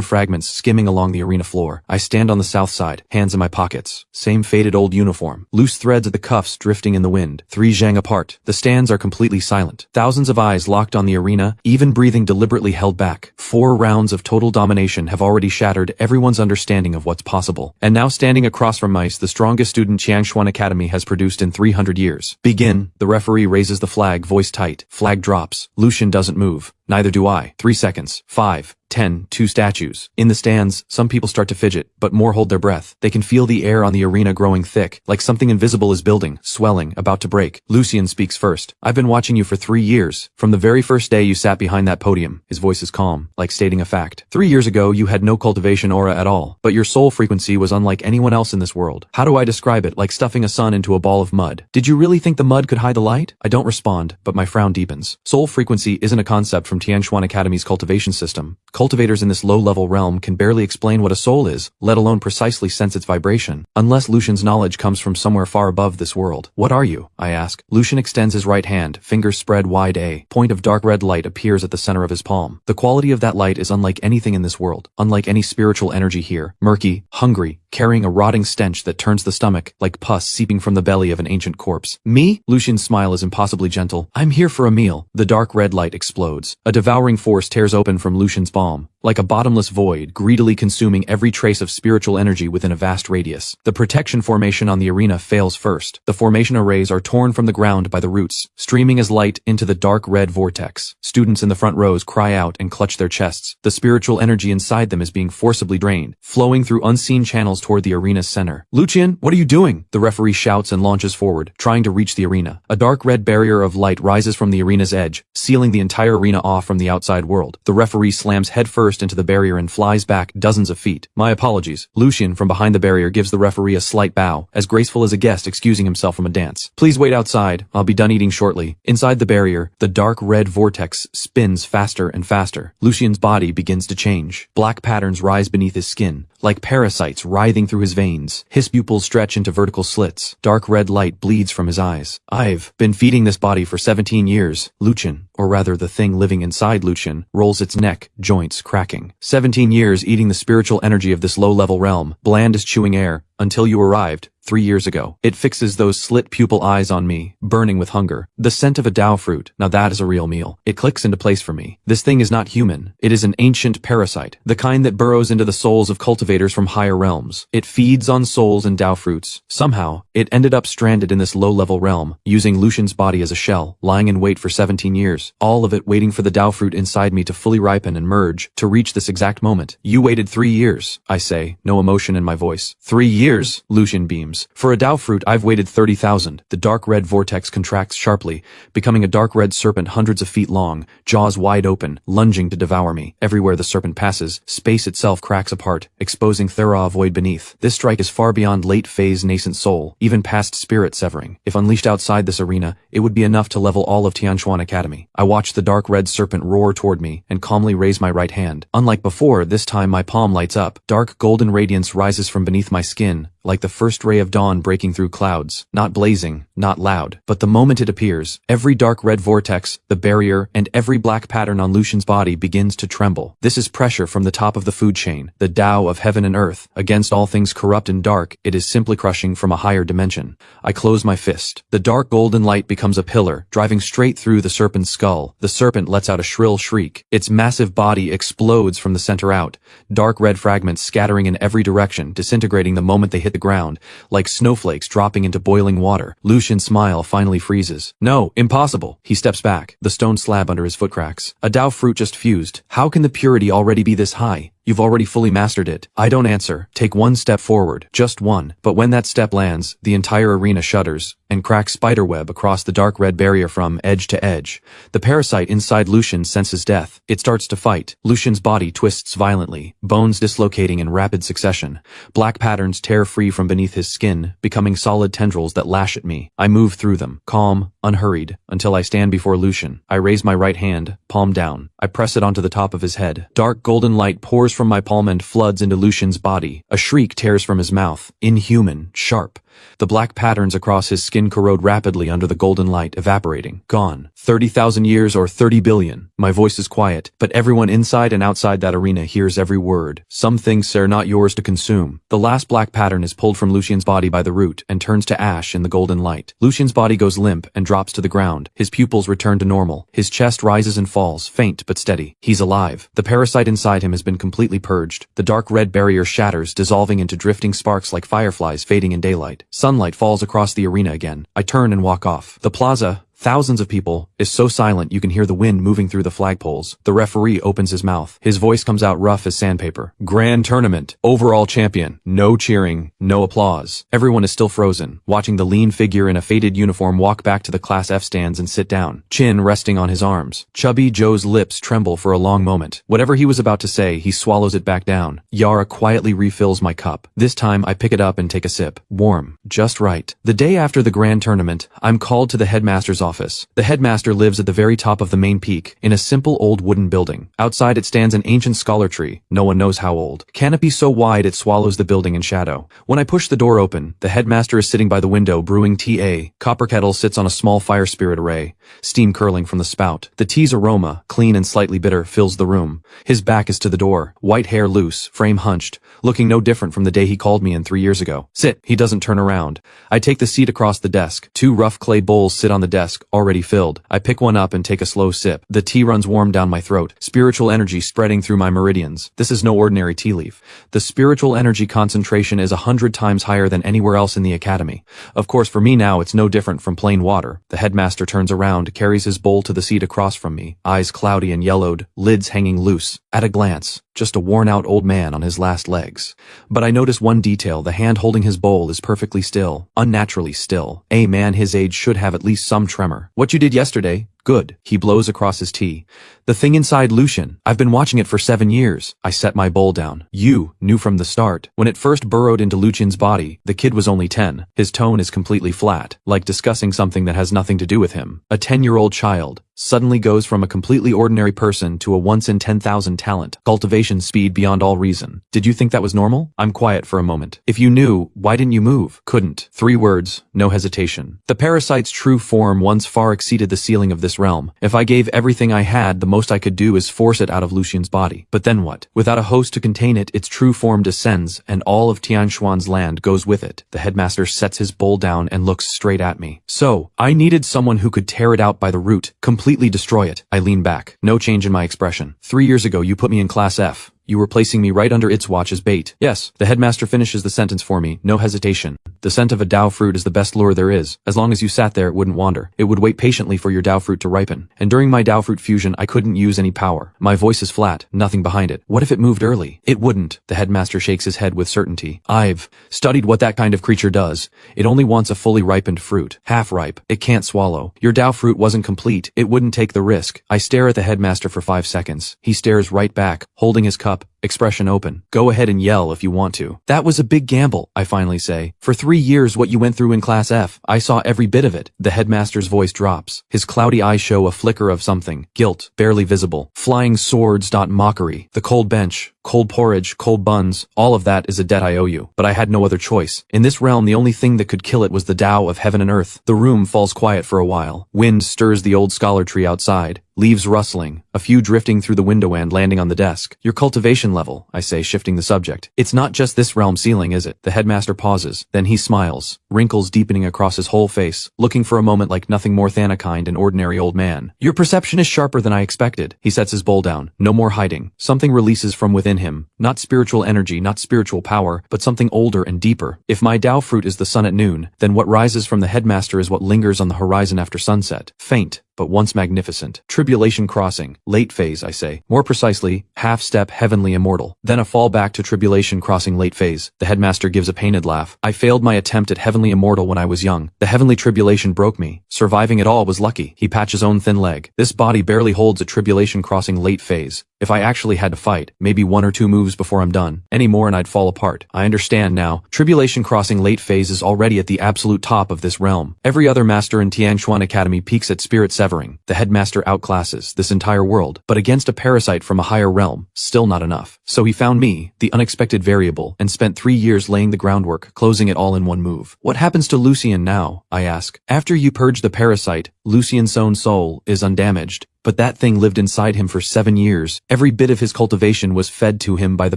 fragments skimming along the arena floor. I stand on the south side, hands in my pockets. Same faded old uniform. Loose threads at the cuffs drifting in the wind. 3 zhang apart. The stands are completely silent. Thousands of eyes locked on the arena, even breathing deliberately held back. 4 rounds of total domination have already shattered everyone's understanding of what's possible. And now standing across from mice, the strongest student Qiangshuan Academy has produced in 300 years. Begin. The referee raises the flag, voice tight. Flag drops. Lucian doesn't move. Neither do I. 3 seconds. 5. 10, 2 statues. In the stands, some people start to fidget, but more hold their breath. They can feel the air on the arena growing thick, like something invisible is building, swelling, about to break. Lucian speaks first. I've been watching you for 3 years. From the very first day you sat behind that podium. His voice is calm, like stating a fact. 3 years ago, you had no cultivation aura at all, but your soul frequency was unlike anyone else in this world. How do I describe it? Like stuffing a sun into a ball of mud. Did you really think the mud could hide the light? I don't respond, but my frown deepens. Soul frequency isn't a concept from Tianshuan Academy's cultivation system. Cultivators in this low-level realm can barely explain what a soul is, let alone precisely sense its vibration, unless Lucian's knowledge comes from somewhere far above this world. What are you? I ask. Lucian extends his right hand, fingers spread wide. A point of dark red light appears at the center of his palm. The quality of that light is unlike anything in this world, unlike any spiritual energy here. Murky, hungry, carrying a rotting stench that turns the stomach, like pus seeping from the belly of an ancient corpse. Me? Lucian's smile is impossibly gentle. I'm here for a meal. The dark red light explodes. A devouring force tears open from Lucian's palm, like a bottomless void, greedily consuming every trace of spiritual energy within a vast radius. The protection formation on the arena fails first. The formation arrays are torn from the ground by the roots, streaming as light into the dark red vortex. Students in the front rows cry out and clutch their chests. The spiritual energy inside them is being forcibly drained, flowing through unseen channels toward the arena's center. Lucian, what are you doing? The referee shouts and launches forward, trying to reach the arena. A dark red barrier of light rises from the arena's edge, sealing the entire arena off from the outside world. The referee slams headfirst into the barrier and flies back dozens of feet. My apologies. Lucian from behind the barrier gives the referee a slight bow, as graceful as a guest excusing himself from a dance. Please wait outside. I'll be done eating shortly. Inside the barrier, the dark red vortex spins faster and faster. Lucian's body begins to change. Black patterns rise beneath his skin, like parasites writhing through his veins. His pupils stretch into vertical slits. Dark red light bleeds from his eyes. I've been feeding this body for 17 years. Lucian, or rather the thing living inside Lucian, rolls its neck, joints cracking. 17 years eating the spiritual energy of this low-level realm, bland as chewing air, until you arrived. 3 years ago. It fixes those slit pupil eyes on me, burning with hunger. The scent of a Dao fruit, now that is a real meal. It clicks into place for me. This thing is not human. It is an ancient parasite, the kind that burrows into the souls of cultivators from higher realms. It feeds on souls and Dao fruits. Somehow, it ended up stranded in this low-level realm, using Lucian's body as a shell, lying in wait for 17 years. All of it waiting for the Dao fruit inside me to fully ripen and merge, to reach this exact moment. You waited 3 years, I say, no emotion in my voice. 3 years, Lucian beams. For a Dao fruit, I've waited 30,000. The dark red vortex contracts sharply, becoming a dark red serpent hundreds of feet long, jaws wide open, lunging to devour me. Everywhere the serpent passes, space itself cracks apart, exposing Thera void beneath. This strike is far beyond late phase nascent soul, even past spirit severing. If unleashed outside this arena, it would be enough to level all of Tianshuan Academy. I watch the dark red serpent roar toward me and calmly raise my right hand. Unlike before, this time my palm lights up. Dark golden radiance rises from beneath my skin, like the first ray of dawn breaking through clouds, not blazing, not loud, but the moment it appears, every dark red vortex, the barrier, and every black pattern on Lucian's body begins to tremble. This is pressure from the top of the food chain, the Tao of heaven and earth. Against all things corrupt and dark, it is simply crushing from a higher dimension. I close my fist. The dark golden light becomes a pillar, driving straight through the serpent's skull. The serpent lets out a shrill shriek. Its massive body explodes from the center out, dark red fragments scattering in every direction, disintegrating the moment they hit the ground, like snowflakes dropping into boiling water. Lucian's smile finally freezes. No, impossible. He steps back. The stone slab under his foot cracks. A Dao fruit just fused. How can the purity already be this high? You've already fully mastered it. I don't answer. Take one step forward. Just one. But when that step lands, the entire arena shudders and cracks spiderweb across the dark red barrier from edge to edge. The parasite inside Lucian senses death. It starts to fight. Lucian's body twists violently, bones dislocating in rapid succession. Black patterns tear free from beneath his skin, becoming solid tendrils that lash at me. I move through them, calm, unhurried, until I stand before Lucian. I raise my right hand, palm down. I press it onto the top of his head. Dark golden light pours from my palm and floods into Lucian's body. A shriek tears from his mouth, inhuman, sharp. The black patterns across his skin corrode rapidly under the golden light, evaporating. Gone. 30,000 years or 30 billion. My voice is quiet, but everyone inside and outside that arena hears every word. Some things are not yours to consume. The last black pattern is pulled from Lucian's body by the root and turns to ash in the golden light. Lucian's body goes limp and drops to the ground. His pupils return to normal. His chest rises and falls, faint but steady. He's alive. The parasite inside him has been completely purged. The dark red barrier shatters, dissolving into drifting sparks like fireflies fading in daylight. Sunlight falls across the arena again. I turn and walk off. The plaza, Thousands of people, is so silent you can hear the wind moving through the flagpoles. The referee opens his mouth. His voice comes out rough as sandpaper. Grand tournament. Overall champion. No cheering. No applause. Everyone is still frozen, watching the lean figure in a faded uniform walk back to the Class F stands and sit down, chin resting on his arms. Chubby Joe's lips tremble for a long moment. Whatever he was about to say, he swallows it back down. Yara quietly refills my cup. This time I pick it up and take a sip. Warm. Just right. The day after the grand tournament, I'm called to the headmaster's office. The headmaster lives at the very top of the main peak, in a simple old wooden building. Outside it stands an ancient scholar tree, no one knows how old. Canopy so wide it swallows the building in shadow. When I push the door open, the headmaster is sitting by the window brewing tea. Copper kettle sits on a small fire spirit array, steam curling from the spout. The tea's aroma, clean and slightly bitter, fills the room. His back is to the door, white hair loose, frame hunched, looking no different from the day he called me in 3 years ago. Sit. He doesn't turn around. I take the seat across the desk. 2 rough clay bowls sit on the desk, already filled. I pick one up and take a slow sip. The tea runs warm down my throat, spiritual energy spreading through my meridians. This is no ordinary tea leaf. The spiritual energy concentration is 100 times higher than anywhere else in the academy. Of course, for me now, it's no different from plain water. The headmaster turns around, carries his bowl to the seat across from me, eyes cloudy and yellowed, lids hanging loose. At a glance, just a worn-out old man on his last legs. But I notice one detail: the hand holding his bowl is perfectly still, unnaturally still. A man his age should have at least some tremor. What you did yesterday? Good. He blows across his tea. The thing inside Lucian. I've been watching it for 7 years. I set my bowl down. You knew from the start. When it first burrowed into Lucian's body, the kid was only 10. His tone is completely flat, like discussing something that has nothing to do with him. A 10-year-old child suddenly goes from a completely ordinary person to a once-in-10,000 talent, cultivation speed beyond all reason. Did you think that was normal? I'm quiet for a moment. If you knew, why didn't you move? Couldn't. 3 words, no hesitation. The parasite's true form once far exceeded the ceiling of this realm. If I gave everything I had, the most I could do is force it out of Lucian's body. But then what? Without a host to contain it, its true form descends, and all of Tianshuan's land goes with it. The headmaster sets his bowl down and looks straight at me. So, I needed someone who could tear it out by the root, completely destroy it. I lean back. No change in my expression. 3 years ago you put me in Class F. You were placing me right under its watch as bait. Yes. The headmaster finishes the sentence for me, no hesitation. The scent of a Dao fruit is the best lure there is. As long as you sat there, it wouldn't wander. It would wait patiently for your Dao fruit to ripen. And during my Dao fruit fusion, I couldn't use any power. My voice is flat, nothing behind it. What if it moved early? It wouldn't. The headmaster shakes his head with certainty. I've studied what that kind of creature does. It only wants a fully ripened fruit. Half ripe. It can't swallow. Your Dao fruit wasn't complete. It wouldn't take the risk. I stare at the headmaster for 5 seconds. He stares right back, holding his cup, expression open. Go ahead and yell if you want to. That was a big gamble, I finally say. For 3 years what you went through in Class F, I saw every bit of it. The headmaster's voice drops. His cloudy eyes show a flicker of something. Guilt, barely visible. Flying swords. Mockery. The cold bench, cold porridge, cold buns, all of that is a debt I owe you. But I had no other choice. In this realm the only thing that could kill it was the Tao of heaven and earth. The room falls quiet for a while. Wind stirs the old scholar tree outside. Leaves rustling, a few drifting through the window and landing on the desk. Your cultivation level, I say, shifting the subject. It's not just this realm ceiling, is it? The headmaster pauses. Then he smiles, wrinkles deepening across his whole face, looking for a moment like nothing more than a kind and ordinary old man. Your perception is sharper than I expected. He sets his bowl down. No more hiding. Something releases from within him. Not spiritual energy, not spiritual power, but something older and deeper. If my Dao fruit is the sun at noon, then what rises from the headmaster is what lingers on the horizon after sunset. Faint, but once magnificent. Tribulation crossing. Late phase, I say. More precisely, half-step heavenly immortal. Then a fall back to tribulation crossing late phase. The headmaster gives a pained laugh. I failed my attempt at heavenly immortal when I was young. The heavenly tribulation broke me. Surviving it all was lucky. He pats his own thin leg. This body barely holds a tribulation crossing late phase. If I actually had to fight, maybe 1 or 2 moves before I'm done. Any more and I'd fall apart. I understand now. Tribulation crossing late phase is already at the absolute top of this realm. Every other master in Tianshuan Academy peaks at spirit severing. The headmaster outclasses this entire world. But against a parasite from a higher realm, still not enough. So he found me, the unexpected variable, and spent 3 years laying the groundwork, closing it all in one move. What happens to Lucian now? I ask. After you purge the parasite, Lucian's own soul is undamaged. But that thing lived inside him for 7 years. Every bit of his cultivation was fed to him by the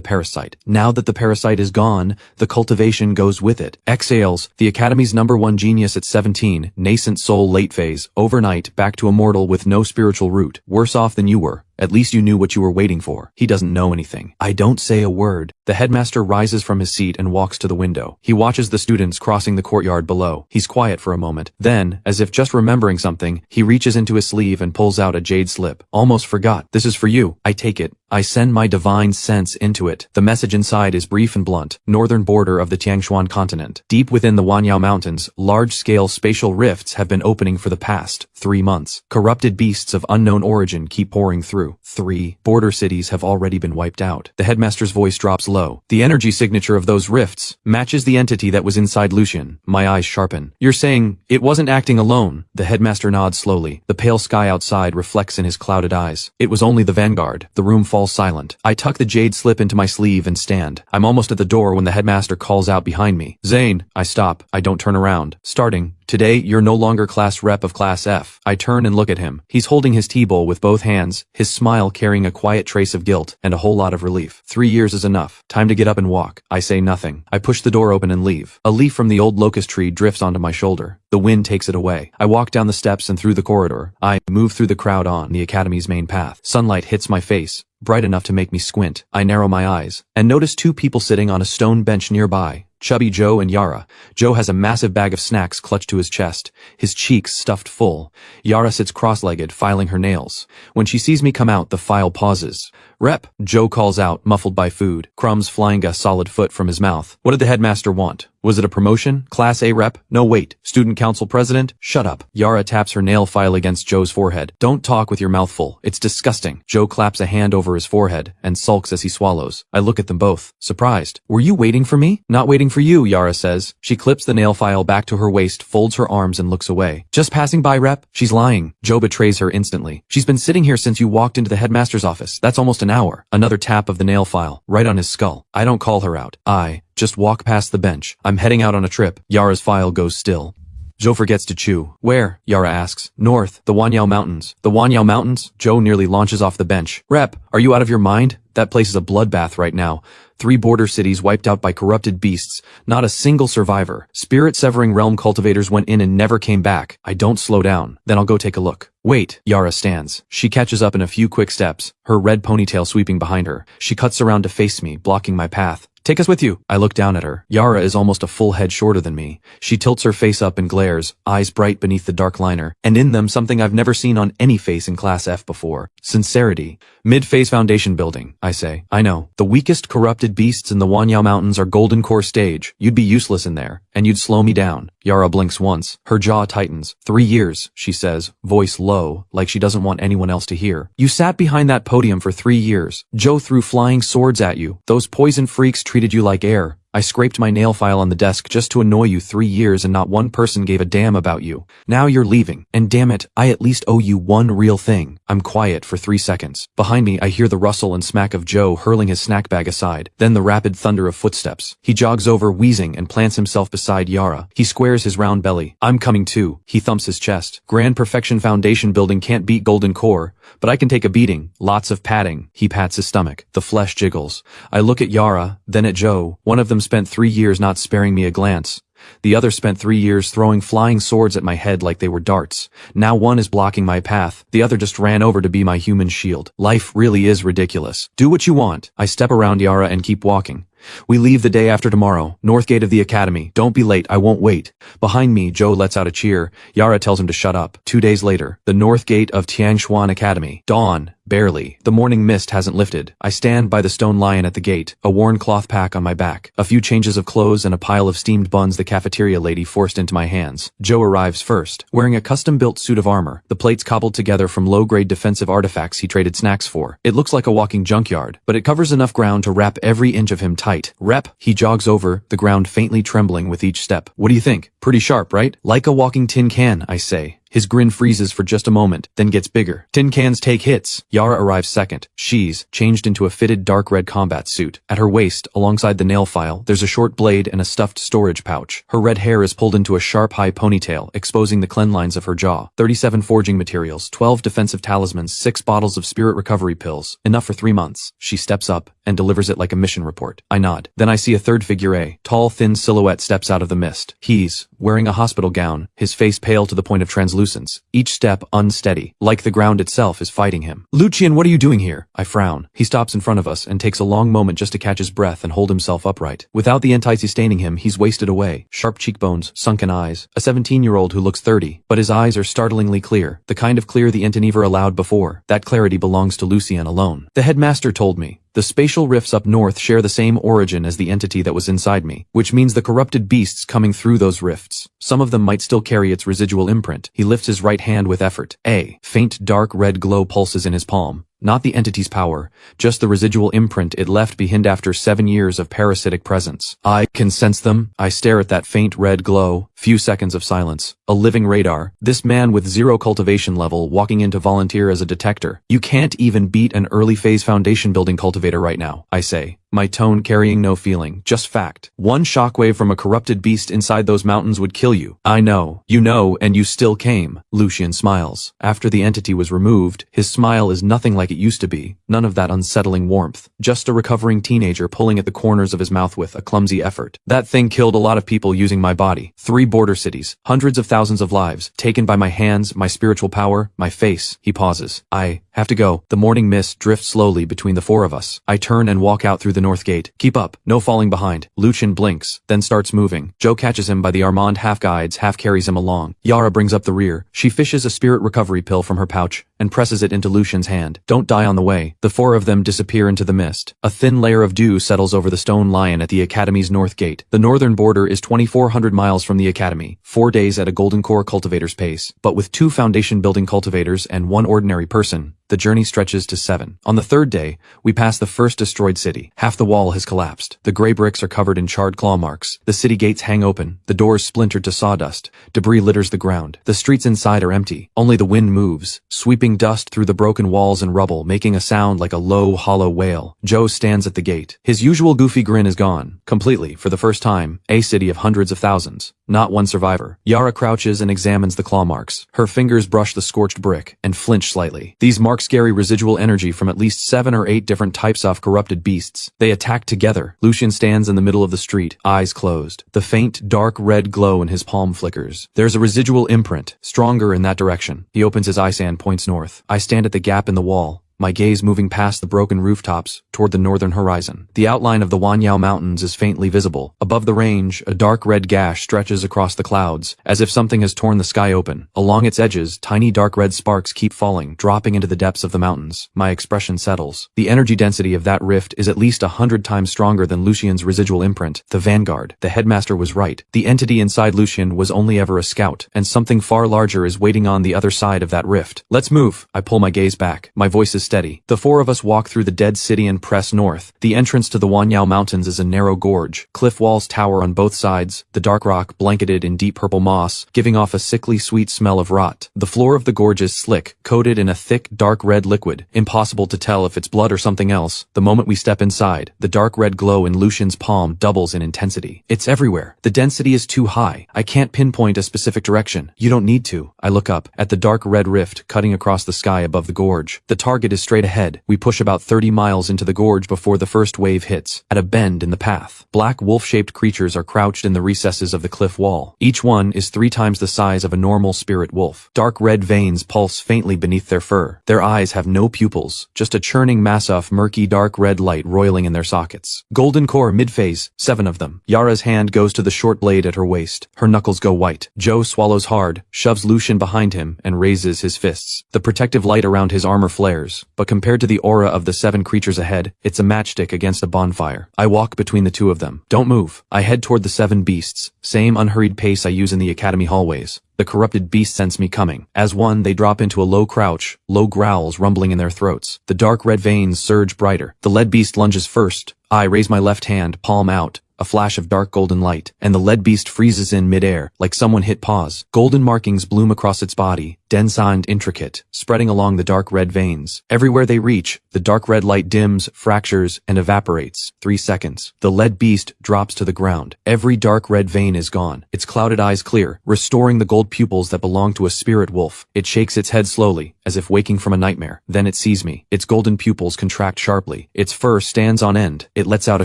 parasite. Now that the parasite is gone, the cultivation goes with it. Exhales, the Academy's #1 genius at 17, nascent soul late phase, overnight, back to immortal with no spiritual root. Worse off than you were. At least you knew what you were waiting for. He doesn't know anything. I don't say a word. The headmaster rises from his seat and walks to the window. He watches the students crossing the courtyard below. He's quiet for a moment. Then, as if just remembering something, he reaches into his sleeve and pulls out a jade slip. Almost forgot. This is for you. I take it. I send my divine sense into it. The message inside is brief and blunt. Northern border of the Tiangshuan continent. Deep within the Wanyao Mountains, large-scale spatial rifts have been opening for the past 3 months. Corrupted beasts of unknown origin keep pouring through. 3 border cities have already been wiped out. The headmaster's voice drops low. The energy signature of those rifts matches the entity that was inside Lucian. My eyes sharpen. You're saying it wasn't acting alone? The headmaster nods slowly. The pale sky outside reflects in his clouded eyes. It was only the vanguard. The room falls silent. I tuck the jade slip into my sleeve and stand. I'm almost at the door when the headmaster calls out behind me. Zane. I stop. I don't turn around. Starting. Today, you're no longer class rep of Class F. I turn and look at him. He's holding his tea bowl with both hands, his smile carrying a quiet trace of guilt and a whole lot of relief. 3 years is enough. Time to get up and walk. I say nothing. I push the door open and leave. A leaf from the old locust tree drifts onto my shoulder. The wind takes it away. I walk down the steps and through the corridor. I move through the crowd on the academy's main path. Sunlight hits my face, bright enough to make me squint. I narrow my eyes and notice 2 people sitting on a stone bench nearby. Chubby Joe and Yara. Joe has a massive bag of snacks clutched to his chest, his cheeks stuffed full. Yara sits cross-legged, filing her nails. When she sees me come out, the file pauses. Rep, Joe calls out, muffled by food, crumbs flying a solid foot from his mouth. What did the headmaster want? Was it a promotion? Class A rep? No, wait. Student council president? Shut up. Yara taps her nail file against Joe's forehead. Don't talk with your mouth full. It's disgusting. Joe claps a hand over his forehead and sulks as he swallows. I look at them both, surprised. Were you waiting for me? Not waiting for you, Yara says. She clips the nail file back to her waist, folds her arms and looks away. Just passing by, Rep? She's lying. Joe betrays her instantly. She's been sitting here since you walked into the headmaster's office. That's almost an hour. Another tap of the nail file, right on his skull. I don't call her out. I just walk past the bench. I'm heading out on a trip. Yara's file goes still. Joe forgets to chew. Where? Yara asks. North, the Wanyao Mountains. The Wanyao Mountains? Joe nearly launches off the bench. Rep, are you out of your mind? That place is a bloodbath right now. 3 border cities wiped out by corrupted beasts. Not a single survivor. Spirit-severing realm cultivators went in and never came back. I don't slow down. Then I'll go take a look. Wait, Yara stands. She catches up in a few quick steps, her red ponytail sweeping behind her. She cuts around to face me, blocking my path. Take us with you. I look down at her. Yara is almost a full head shorter than me. She tilts her face up and glares, eyes bright beneath the dark liner, and in them something I've never seen on any face in Class F before. Sincerity. Mid-phase foundation building, I say. I know. The weakest corrupted beasts in the Wanyao Mountains are golden core stage. You'd be useless in there, and you'd slow me down. Yara blinks once. Her jaw tightens. 3 years, she says, voice low, like she doesn't want anyone else to hear. You sat behind that podium for 3 years. Joe threw flying swords at you. Those poison freaks treated you like air. I scraped my nail file on the desk just to annoy you 3 years and not one person gave a damn about you. Now you're leaving. And damn it, I at least owe you one real thing. I'm quiet for 3 seconds. Behind me, I hear the rustle and smack of Joe hurling his snack bag aside, then the rapid thunder of footsteps. He jogs over, wheezing, and plants himself beside Yara. He squares his round belly. I'm coming too. He thumps his chest. Grand Perfection Foundation building can't beat Golden Core, but I can take a beating. Lots of patting. He pats his stomach. The flesh jiggles. I look at Yara, then at Joe. One of them spent 3 years not sparing me a glance. The other spent 3 years throwing flying swords at my head like they were darts. Now one is blocking my path. The other just ran over to be my human shield. Life really is ridiculous. Do what you want. I step around Yara and keep walking. We leave the day after tomorrow. North gate of the academy. Don't be late. I won't wait. Behind me, Joe lets out a cheer. Yara tells him to shut up. 2 days later, the north gate of Tiangshuan Academy. Dawn. Barely. The morning mist hasn't lifted. I stand by the stone lion at the gate, a worn cloth pack on my back, a few changes of clothes and a pile of steamed buns the cafeteria lady forced into my hands. Joe arrives first, wearing a custom-built suit of armor, the plates cobbled together from low-grade defensive artifacts he traded snacks for. It looks like a walking junkyard, but it covers enough ground to wrap every inch of him tight. Rep, he jogs over, the ground faintly trembling with each step. What do you think? Pretty sharp, right? Like a walking tin can, I say. His grin freezes for just a moment, then gets bigger. Tin cans take hits. Yara arrives second. She's changed into a fitted dark red combat suit. At her waist, alongside the nail file, there's a short blade and a stuffed storage pouch. Her red hair is pulled into a sharp high ponytail, exposing the clean lines of her jaw. 37 forging materials, 12 defensive talismans, 6 bottles of spirit recovery pills. Enough for 3 months. She steps up and delivers it like a mission report. I nod. Then I see a third figure A. Tall, thin silhouette steps out of the mist. He's wearing a hospital gown, his face pale to the point of translucence. translucence, each step unsteady, like the ground itself is fighting him. Lucian, what are you doing here? I frown. He stops in front of us and takes a long moment just to catch his breath and hold himself upright. Without the entity staining him, he's wasted away. Sharp cheekbones, sunken eyes. A 17-year-old who looks 30, but his eyes are startlingly clear, the kind of clear the entity never allowed before. That clarity belongs to Lucian alone. The headmaster told me. The spatial rifts up north share the same origin as the entity that was inside me, which means the corrupted beasts coming through those rifts. Some of them might still carry its residual imprint. He lifts his right hand with effort. A faint dark red glow pulses in his palm. Not the entity's power, just the residual imprint it left behind after 7 years of parasitic presence. I can sense them. I stare at that faint red glow. Few seconds of silence. A living radar. This man with 0 cultivation level walking in to volunteer as a detector. You can't even beat an early phase foundation building cultivator right now, I say. My tone carrying no feeling, just fact. One shockwave from a corrupted beast inside those mountains would kill you. I know. You know, and you still came. Lucian smiles. After the entity was removed, his smile is nothing like it used to be. None of that unsettling warmth. Just a recovering teenager pulling at the corners of his mouth with a clumsy effort. That thing killed a lot of people using my body. 3 border cities. Hundreds of thousands of lives. Taken by my hands, my spiritual power, my face. He pauses. I have to go. The morning mist drifts slowly between the 4 of us. I turn and walk out through the north gate. Keep up. No falling behind. Lucian blinks, then starts moving. Joe catches him by the Armand, half guides, half carries him along. Yara brings up the rear. She fishes a spirit recovery pill from her pouch and presses it into Lucian's hand. Don't die on the way. The 4 of them disappear into the mist. A thin layer of dew settles over the stone lion at the Academy's north gate. The northern border is 2,400 miles from the Academy. 4 days at a golden core cultivator's pace. But with 2 foundation building cultivators and 1 ordinary person, the journey stretches to 7. On the 3rd day, we pass the first destroyed city. Half the wall has collapsed. The gray bricks are covered in charred claw marks. The city gates hang open. The doors splintered to sawdust. Debris litters the ground. The streets inside are empty. Only the wind moves, sweeping dust through the broken walls and rubble, making a sound like a low, hollow wail. Joe stands at the gate. His usual goofy grin is gone. Completely, for the first time, a city of hundreds of thousands. Not one survivor. Yara crouches and examines the claw marks. Her fingers brush the scorched brick and flinch slightly. These marks carry residual energy from at least 7 or 8 different types of corrupted beasts. They attack together. Lucian stands in the middle of the street, eyes closed. The faint, dark red glow in his palm flickers. There's a residual imprint, stronger in that direction. He opens his eyes and points north. I stand at the gap in the wall, my gaze moving past the broken rooftops toward the northern horizon. The outline of the Wanyao Mountains is faintly visible. Above the range, a dark red gash stretches across the clouds, as if something has torn the sky open. Along its edges, tiny dark red sparks keep falling, dropping into the depths of the mountains. My expression settles. The energy density of that rift is at least 100 times stronger than Lucian's residual imprint, the vanguard. The headmaster was right. The entity inside Lucian was only ever a scout, and something far larger is waiting on the other side of that rift. Let's move. I pull my gaze back. My voice is steady. The 4 of us walk through the dead city and press north. The entrance to the Wanyao Mountains is a narrow gorge. Cliff walls tower on both sides, the dark rock blanketed in deep purple moss, giving off a sickly sweet smell of rot. The floor of the gorge is slick, coated in a thick, dark red liquid. Impossible to tell if it's blood or something else. The moment we step inside, the dark red glow in Lucian's palm doubles in intensity. It's everywhere. The density is too high. I can't pinpoint a specific direction. You don't need to. I look up, at the dark red rift cutting across the sky above the gorge. The target is straight ahead. We push about 30 miles into the gorge before the first wave hits. At a bend in the path, black wolf-shaped creatures are crouched in the recesses of the cliff wall. Each one is 3 times the size of a normal spirit wolf. Dark red veins pulse faintly beneath their fur. Their eyes have no pupils, just a churning mass of murky dark red light roiling in their sockets. Golden core mid-phase, 7 of them. Yara's hand goes to the short blade at her waist. Her knuckles go white. Joe swallows hard, shoves Lucian behind him, and raises his fists. The protective light around his armor flares, but compared to the aura of the 7 creatures ahead, it's a matchstick against a bonfire. I walk between the 2 of them. Don't move. I head toward the 7 beasts, same unhurried pace I use in the Academy hallways. The corrupted beasts sense me coming. As one, they drop into a low crouch, low growls rumbling in their throats. The dark red veins surge brighter. The lead beast lunges first. I raise my left hand, palm out. A flash of dark golden light, and the lead beast freezes in midair, like someone hit pause. Golden markings bloom across its body, dense and intricate, spreading along the dark red veins. Everywhere they reach, the dark red light dims, fractures, and evaporates. 3 seconds. The lead beast drops to the ground. Every dark red vein is gone, its clouded eyes clear, restoring the gold pupils that belong to a spirit wolf. It shakes its head slowly, as if waking from a nightmare. Then it sees me. Its golden pupils contract sharply. Its fur stands on end. It lets out a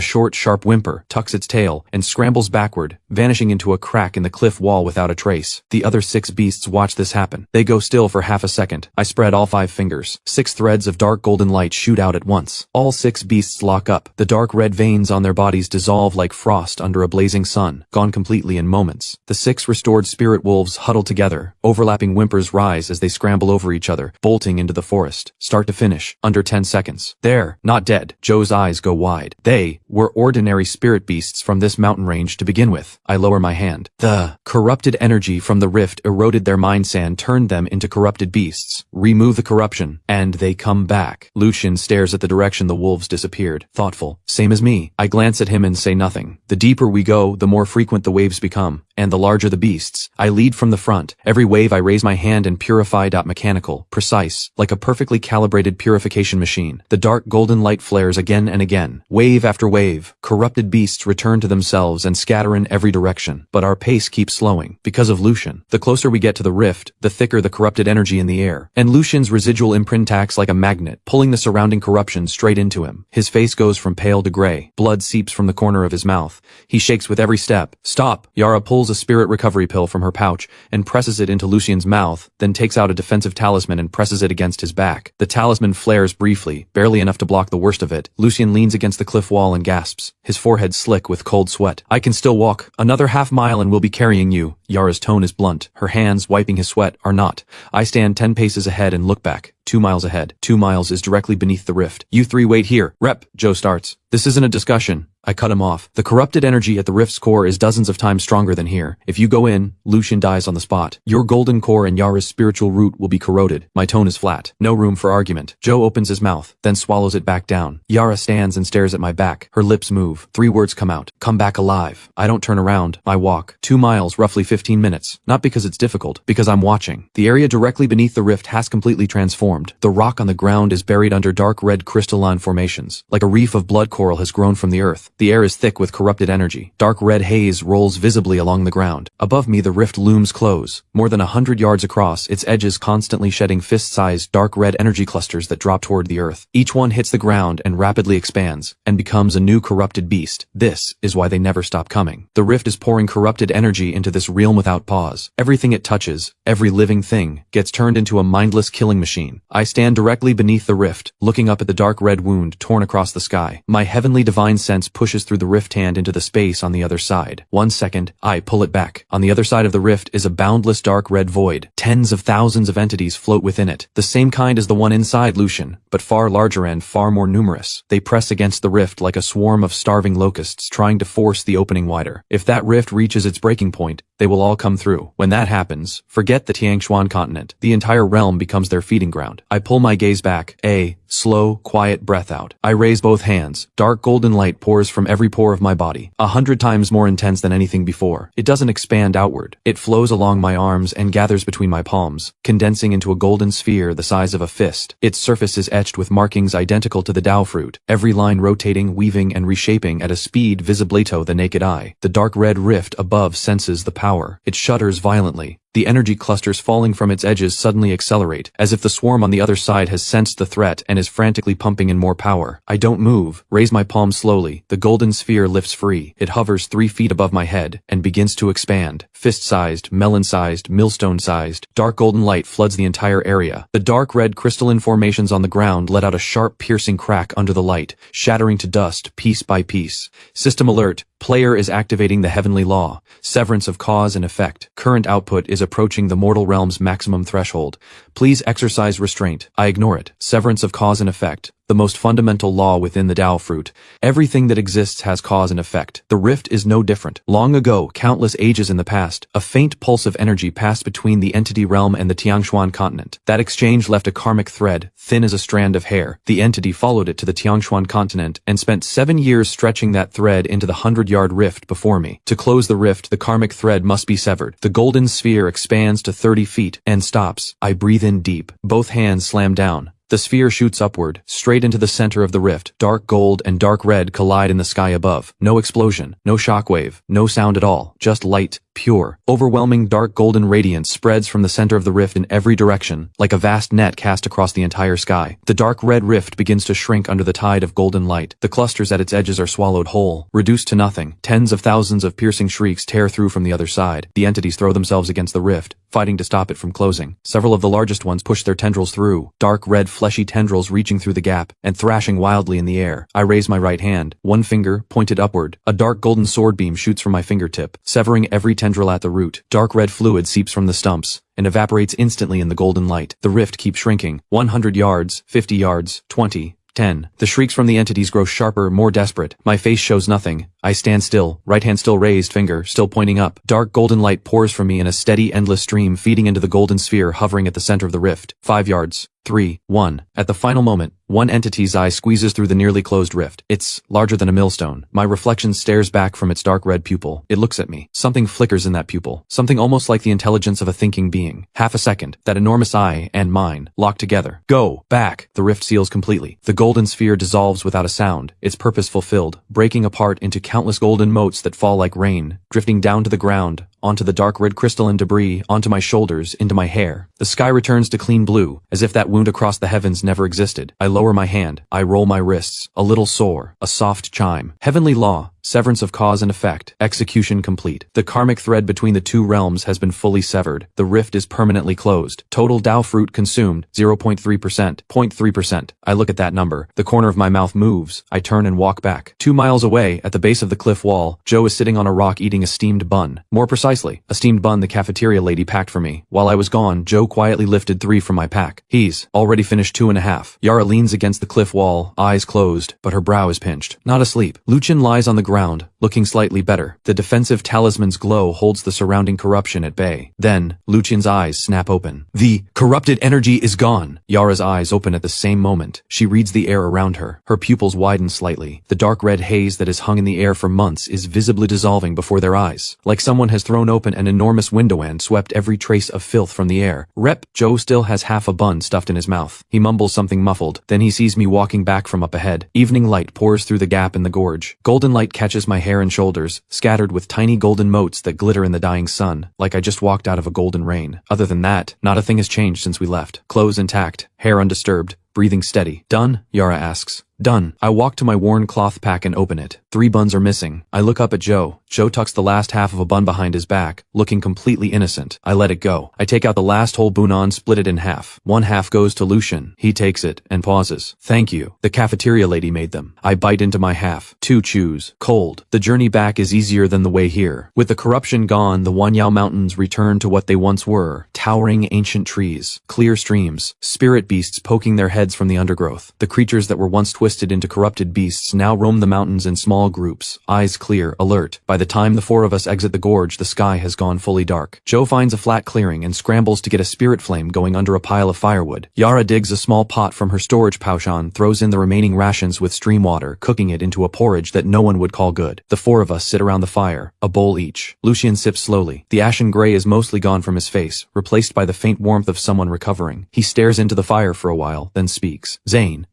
short, sharp whimper, tucks its tail, and scrambles backward, vanishing into a crack in the cliff wall without a trace. The other 6 beasts watch this happen. They go still for half a second. I spread all 5 fingers. 6 threads of dark golden light shoot out at once. All 6 beasts lock up. The dark red veins on their bodies dissolve like frost under a blazing sun, gone completely in moments. The 6 restored spirit wolves huddle together. Overlapping whimpers rise as they scramble over each other, bolting into the forest. Start to finish, under 10 seconds. There, not dead. Joe's eyes go wide. They were ordinary spirit beasts from this mountain range to begin with. I lower my hand. The corrupted energy from the rift eroded their mind sand, turned them into corrupted beasts. Remove the corruption, and they come back. Lucian stares at the direction the wolves disappeared, thoughtful. Same as me. I glance at him and say nothing. The deeper we go, the more frequent the waves become, and the larger the beasts. I lead from the front. Every wave I raise my hand and purify. Mechanical, precise, like a perfectly calibrated purification machine. The dark golden light flares again and again. Wave after wave, corrupted beasts return to themselves and scatter in every direction. But our pace keeps slowing, because of Lucian. The closer we get to the rift, the thicker the corrupted energy in the air. And Lucian's residual imprint acts like a magnet, pulling the surrounding corruption straight into him. His face goes from pale to gray. Blood seeps from the corner of his mouth. He shakes with every step. Stop! Yara pulls a spirit recovery pill from her pouch and presses it into Lucian's mouth, then takes out a defensive talisman and presses it against his back. The talisman flares briefly, barely enough to block the worst of it. Lucian leans against the cliff wall and gasps, his forehead slick with cold sweat. I can still walk. Another half mile and we'll be carrying you. Yara's tone is blunt. Her hands, wiping his sweat, are not. I stand 10 paces ahead and look back. 2 miles ahead. 2 miles is directly beneath the rift. You 3 wait here. Rep, Joe starts. This isn't a discussion. I cut him off. The corrupted energy at the rift's core is dozens of times stronger than here. If you go in, Lucian dies on the spot. Your golden core and Yara's spiritual root will be corroded. My tone is flat. No room for argument. Joe opens his mouth, then swallows it back down. Yara stands and stares at my back. Her lips move. 3 words come out. Come back alive. I don't turn around. I walk. 2 miles, roughly 15 minutes. Not because it's difficult, because I'm watching. The area directly beneath the rift has completely transformed. The rock on the ground is buried under dark red crystalline formations. Like a reef of blood coral has grown from the earth. The air is thick with corrupted energy. Dark red haze rolls visibly along the ground. Above me the rift looms close. More than 100 yards across, its edges constantly shedding fist-sized dark red energy clusters that drop toward the earth. Each one hits the ground and rapidly expands, and becomes a new corrupted beast. This is why they never stop coming. The rift is pouring corrupted energy into this realm without pause. Everything it touches, every living thing, gets turned into a mindless killing machine. I stand directly beneath the rift, looking up at the dark red wound torn across the sky. My heavenly divine sense pushes through the rift hand into the space on the other side. 1 second, I pull it back. On the other side of the rift is a boundless dark red void. Tens of thousands of entities float within it, the same kind as the one inside Lucian, but far larger and far more numerous. They press against the rift like a swarm of starving locusts trying to force the opening wider. If that rift reaches its breaking point, they will all come through. When that happens, forget the Tiangshuan continent. The entire realm becomes their feeding ground. I pull my gaze back. A slow, quiet breath out. I raise both hands. Dark golden light pours from every pore of my body, 100 times more intense than anything before. It doesn't expand outward. It flows along my arms and gathers between my palms, condensing into a golden sphere the size of a fist. Its surface is etched with markings identical to the Dao Fruit, every line rotating, weaving, and reshaping at a speed visibly to the naked eye. The dark red rift above senses the power. It shudders violently. The energy clusters falling from its edges suddenly accelerate, as if the swarm on the other side has sensed the threat and is frantically pumping in more power. I don't move, raise my palm slowly. The golden sphere lifts free. It hovers 3 feet above my head and begins to expand. Fist-sized, melon-sized, millstone-sized, dark golden light floods the entire area. The dark red crystalline formations on the ground let out a sharp, piercing crack under the light, shattering to dust piece by piece. System alert. Player is activating the heavenly law. Severance of cause and effect. Current output is approaching the mortal realm's maximum threshold. Please exercise restraint. I ignore it. Severance of cause and effect. The most fundamental law within the Dao Fruit. Everything that exists has cause and effect. The rift is no different. Long ago, countless ages in the past, a faint pulse of energy passed between the entity realm and the Tiangshuan continent. That exchange left a karmic thread, thin as a strand of hair. The entity followed it to the Tiangshuan continent and spent 7 years stretching that thread into the 100-yard rift before me. To close the rift, the karmic thread must be severed. The golden sphere expands to 30 feet and stops. I breathe in deep. Both hands slam down. The sphere shoots upward, straight into the center of the rift. Dark gold and dark red collide in the sky above. No explosion, no shockwave, no sound at all, just light, pure, overwhelming dark golden radiance spreads from the center of the rift in every direction, like a vast net cast across the entire sky. The dark red rift begins to shrink under the tide of golden light. The clusters at its edges are swallowed whole, reduced to nothing. Tens of thousands of piercing shrieks tear through from the other side. The entities throw themselves against the rift, fighting to stop it from closing. Several of the largest ones push their tendrils through, dark red fleshy tendrils reaching through the gap and thrashing wildly in the air. I raise my right hand, one finger pointed upward. A dark golden sword beam shoots from my fingertip, severing every tendril at the root. Dark red fluid seeps from the stumps and evaporates instantly in the golden light. The rift keeps shrinking. 100 yards, 50 yards, 20, 10. The shrieks from the entities grow sharper, more desperate. My face shows nothing. I stand still, right hand still raised, finger still pointing up. Dark golden light pours from me in a steady, endless stream, feeding into the golden sphere hovering at the center of the rift. 5 yards. 3, 1. At the final moment, one entity's eye squeezes through the nearly closed rift. It's larger than a millstone. My reflection stares back from its dark red pupil. It looks at me. Something flickers in that pupil. Something almost like the intelligence of a thinking being. Half a second, that enormous eye and mine lock together. Go! Back! The rift seals completely. The golden sphere dissolves without a sound, its purpose fulfilled, breaking apart into countless golden motes that fall like rain, drifting down to the ground, onto the dark red crystalline debris, onto my shoulders, into my hair. The sky returns to clean blue, as if that wound across the heavens never existed. I lower my hand. I roll my wrists. A little sore. A soft chime. Heavenly law. Severance of cause and effect. Execution complete. The karmic thread between the two realms has been fully severed. The rift is permanently closed. Total Dao Fruit consumed, 0.3%. 0.3%. I look at that number. The corner of my mouth moves. I turn and walk back. 2 miles away, at the base of the cliff wall, Joe is sitting on a rock eating a steamed bun. More precisely, a steamed bun the cafeteria lady packed for me. While I was gone, Joe quietly lifted 3 from my pack. He's already finished 2.5. Yara leans against the cliff wall, eyes closed, but her brow is pinched. Not asleep. Lucien lies on the ground, looking slightly better. The defensive talisman's glow holds the surrounding corruption at bay. Then, Lucien's eyes snap open. The corrupted energy is gone. Yara's eyes open at the same moment. She reads the air around her. Her pupils widen slightly. The dark red haze that has hung in the air for months is visibly dissolving before their eyes. Like someone has thrown open an enormous window and swept every trace of filth from the air. Rep. Joe still has half a bun stuffed in his mouth. He mumbles something muffled. Then he sees me walking back from up ahead. Evening light pours through the gap in the gorge. Golden light catches my hair and shoulders, scattered with tiny golden motes that glitter in the dying sun, like I just walked out of a golden rain. Other than that, not a thing has changed since we left. Clothes intact, hair undisturbed, breathing steady. Done? Yara asks. Done. I walk to my worn cloth pack and open it. 3 buns are missing. I look up at Joe. Joe tucks the last half of a bun behind his back, looking completely innocent. I let it go. I take out the last whole bun and split it in half. One half goes to Lucien. He takes it and pauses. Thank you. The cafeteria lady made them. I bite into my half. 2 chews. Cold. The journey back is easier than the way here. With the corruption gone, the Wanyao Mountains return to what they once were. Towering ancient trees. Clear streams. Spirit beasts poking their heads from the undergrowth. The creatures that were once twisted into corrupted beasts now roam the mountains in small groups, eyes clear, alert. By the time the 4 of us exit the gorge, the sky has gone fully dark. Joe finds a flat clearing and scrambles to get a spirit flame going under a pile of firewood. Yara digs a small pot from her storage pouch on, throws in the remaining rations with stream water, cooking it into a porridge that no one would call good. The 4 of us sit around the fire, a bowl each. Lucien sips slowly. The ashen gray is mostly gone from his face, replaced by the faint warmth of someone recovering. He stares into the fire for a while, then speaks. Zane,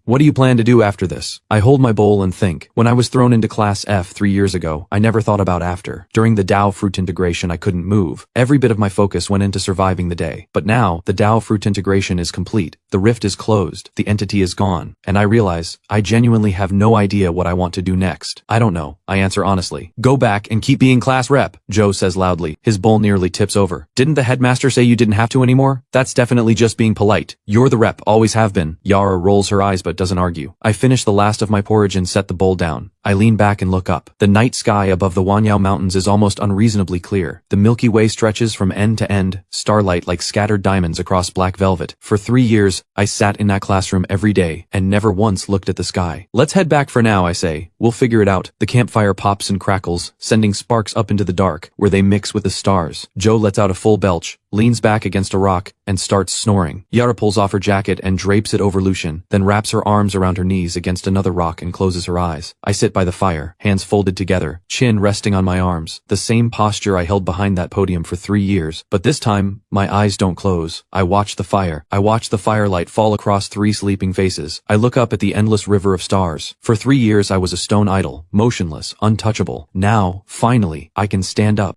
what do you plan to do after this? I hold my bowl and think. When I was thrown into Class F 3 years ago, I never thought about after. During the Dao Fruit integration, I couldn't move. Every bit of my focus went into surviving the day. But now, the Dao Fruit integration is complete. The rift is closed. The entity is gone. And I realize, I genuinely have no idea what I want to do next. I don't know. I answer honestly. Go back and keep being class rep, Joe says loudly. His bowl nearly tips over. Didn't the headmaster say you didn't have to anymore? That's definitely just being polite. You're the rep, always have been. Yara rolls her eyes but doesn't argue. you. I finish the last of my porridge and set the bowl down. I lean back and look up. The night sky above the Wanyao Mountains is almost unreasonably clear. The Milky Way stretches from end to end, starlight like scattered diamonds across black velvet. For 3 years, I sat in that classroom every day and never once looked at the sky. Let's head back for now, I say. We'll figure it out. The campfire pops and crackles, sending sparks up into the dark, where they mix with the stars. Joe lets out a full belch, leans back against a rock, and starts snoring. Yara pulls off her jacket and drapes it over Lucian, then wraps her arms around her knees against another rock and closes her eyes. I sit by the fire, hands folded together, chin resting on my arms, the same posture I held behind that podium for 3 years, but this time, my eyes don't close. I watch the fire. I watch the firelight fall across 3 sleeping faces. I look up at the endless river of stars. For 3 years I was a stone idol, motionless, untouchable. Now, finally, I can stand up.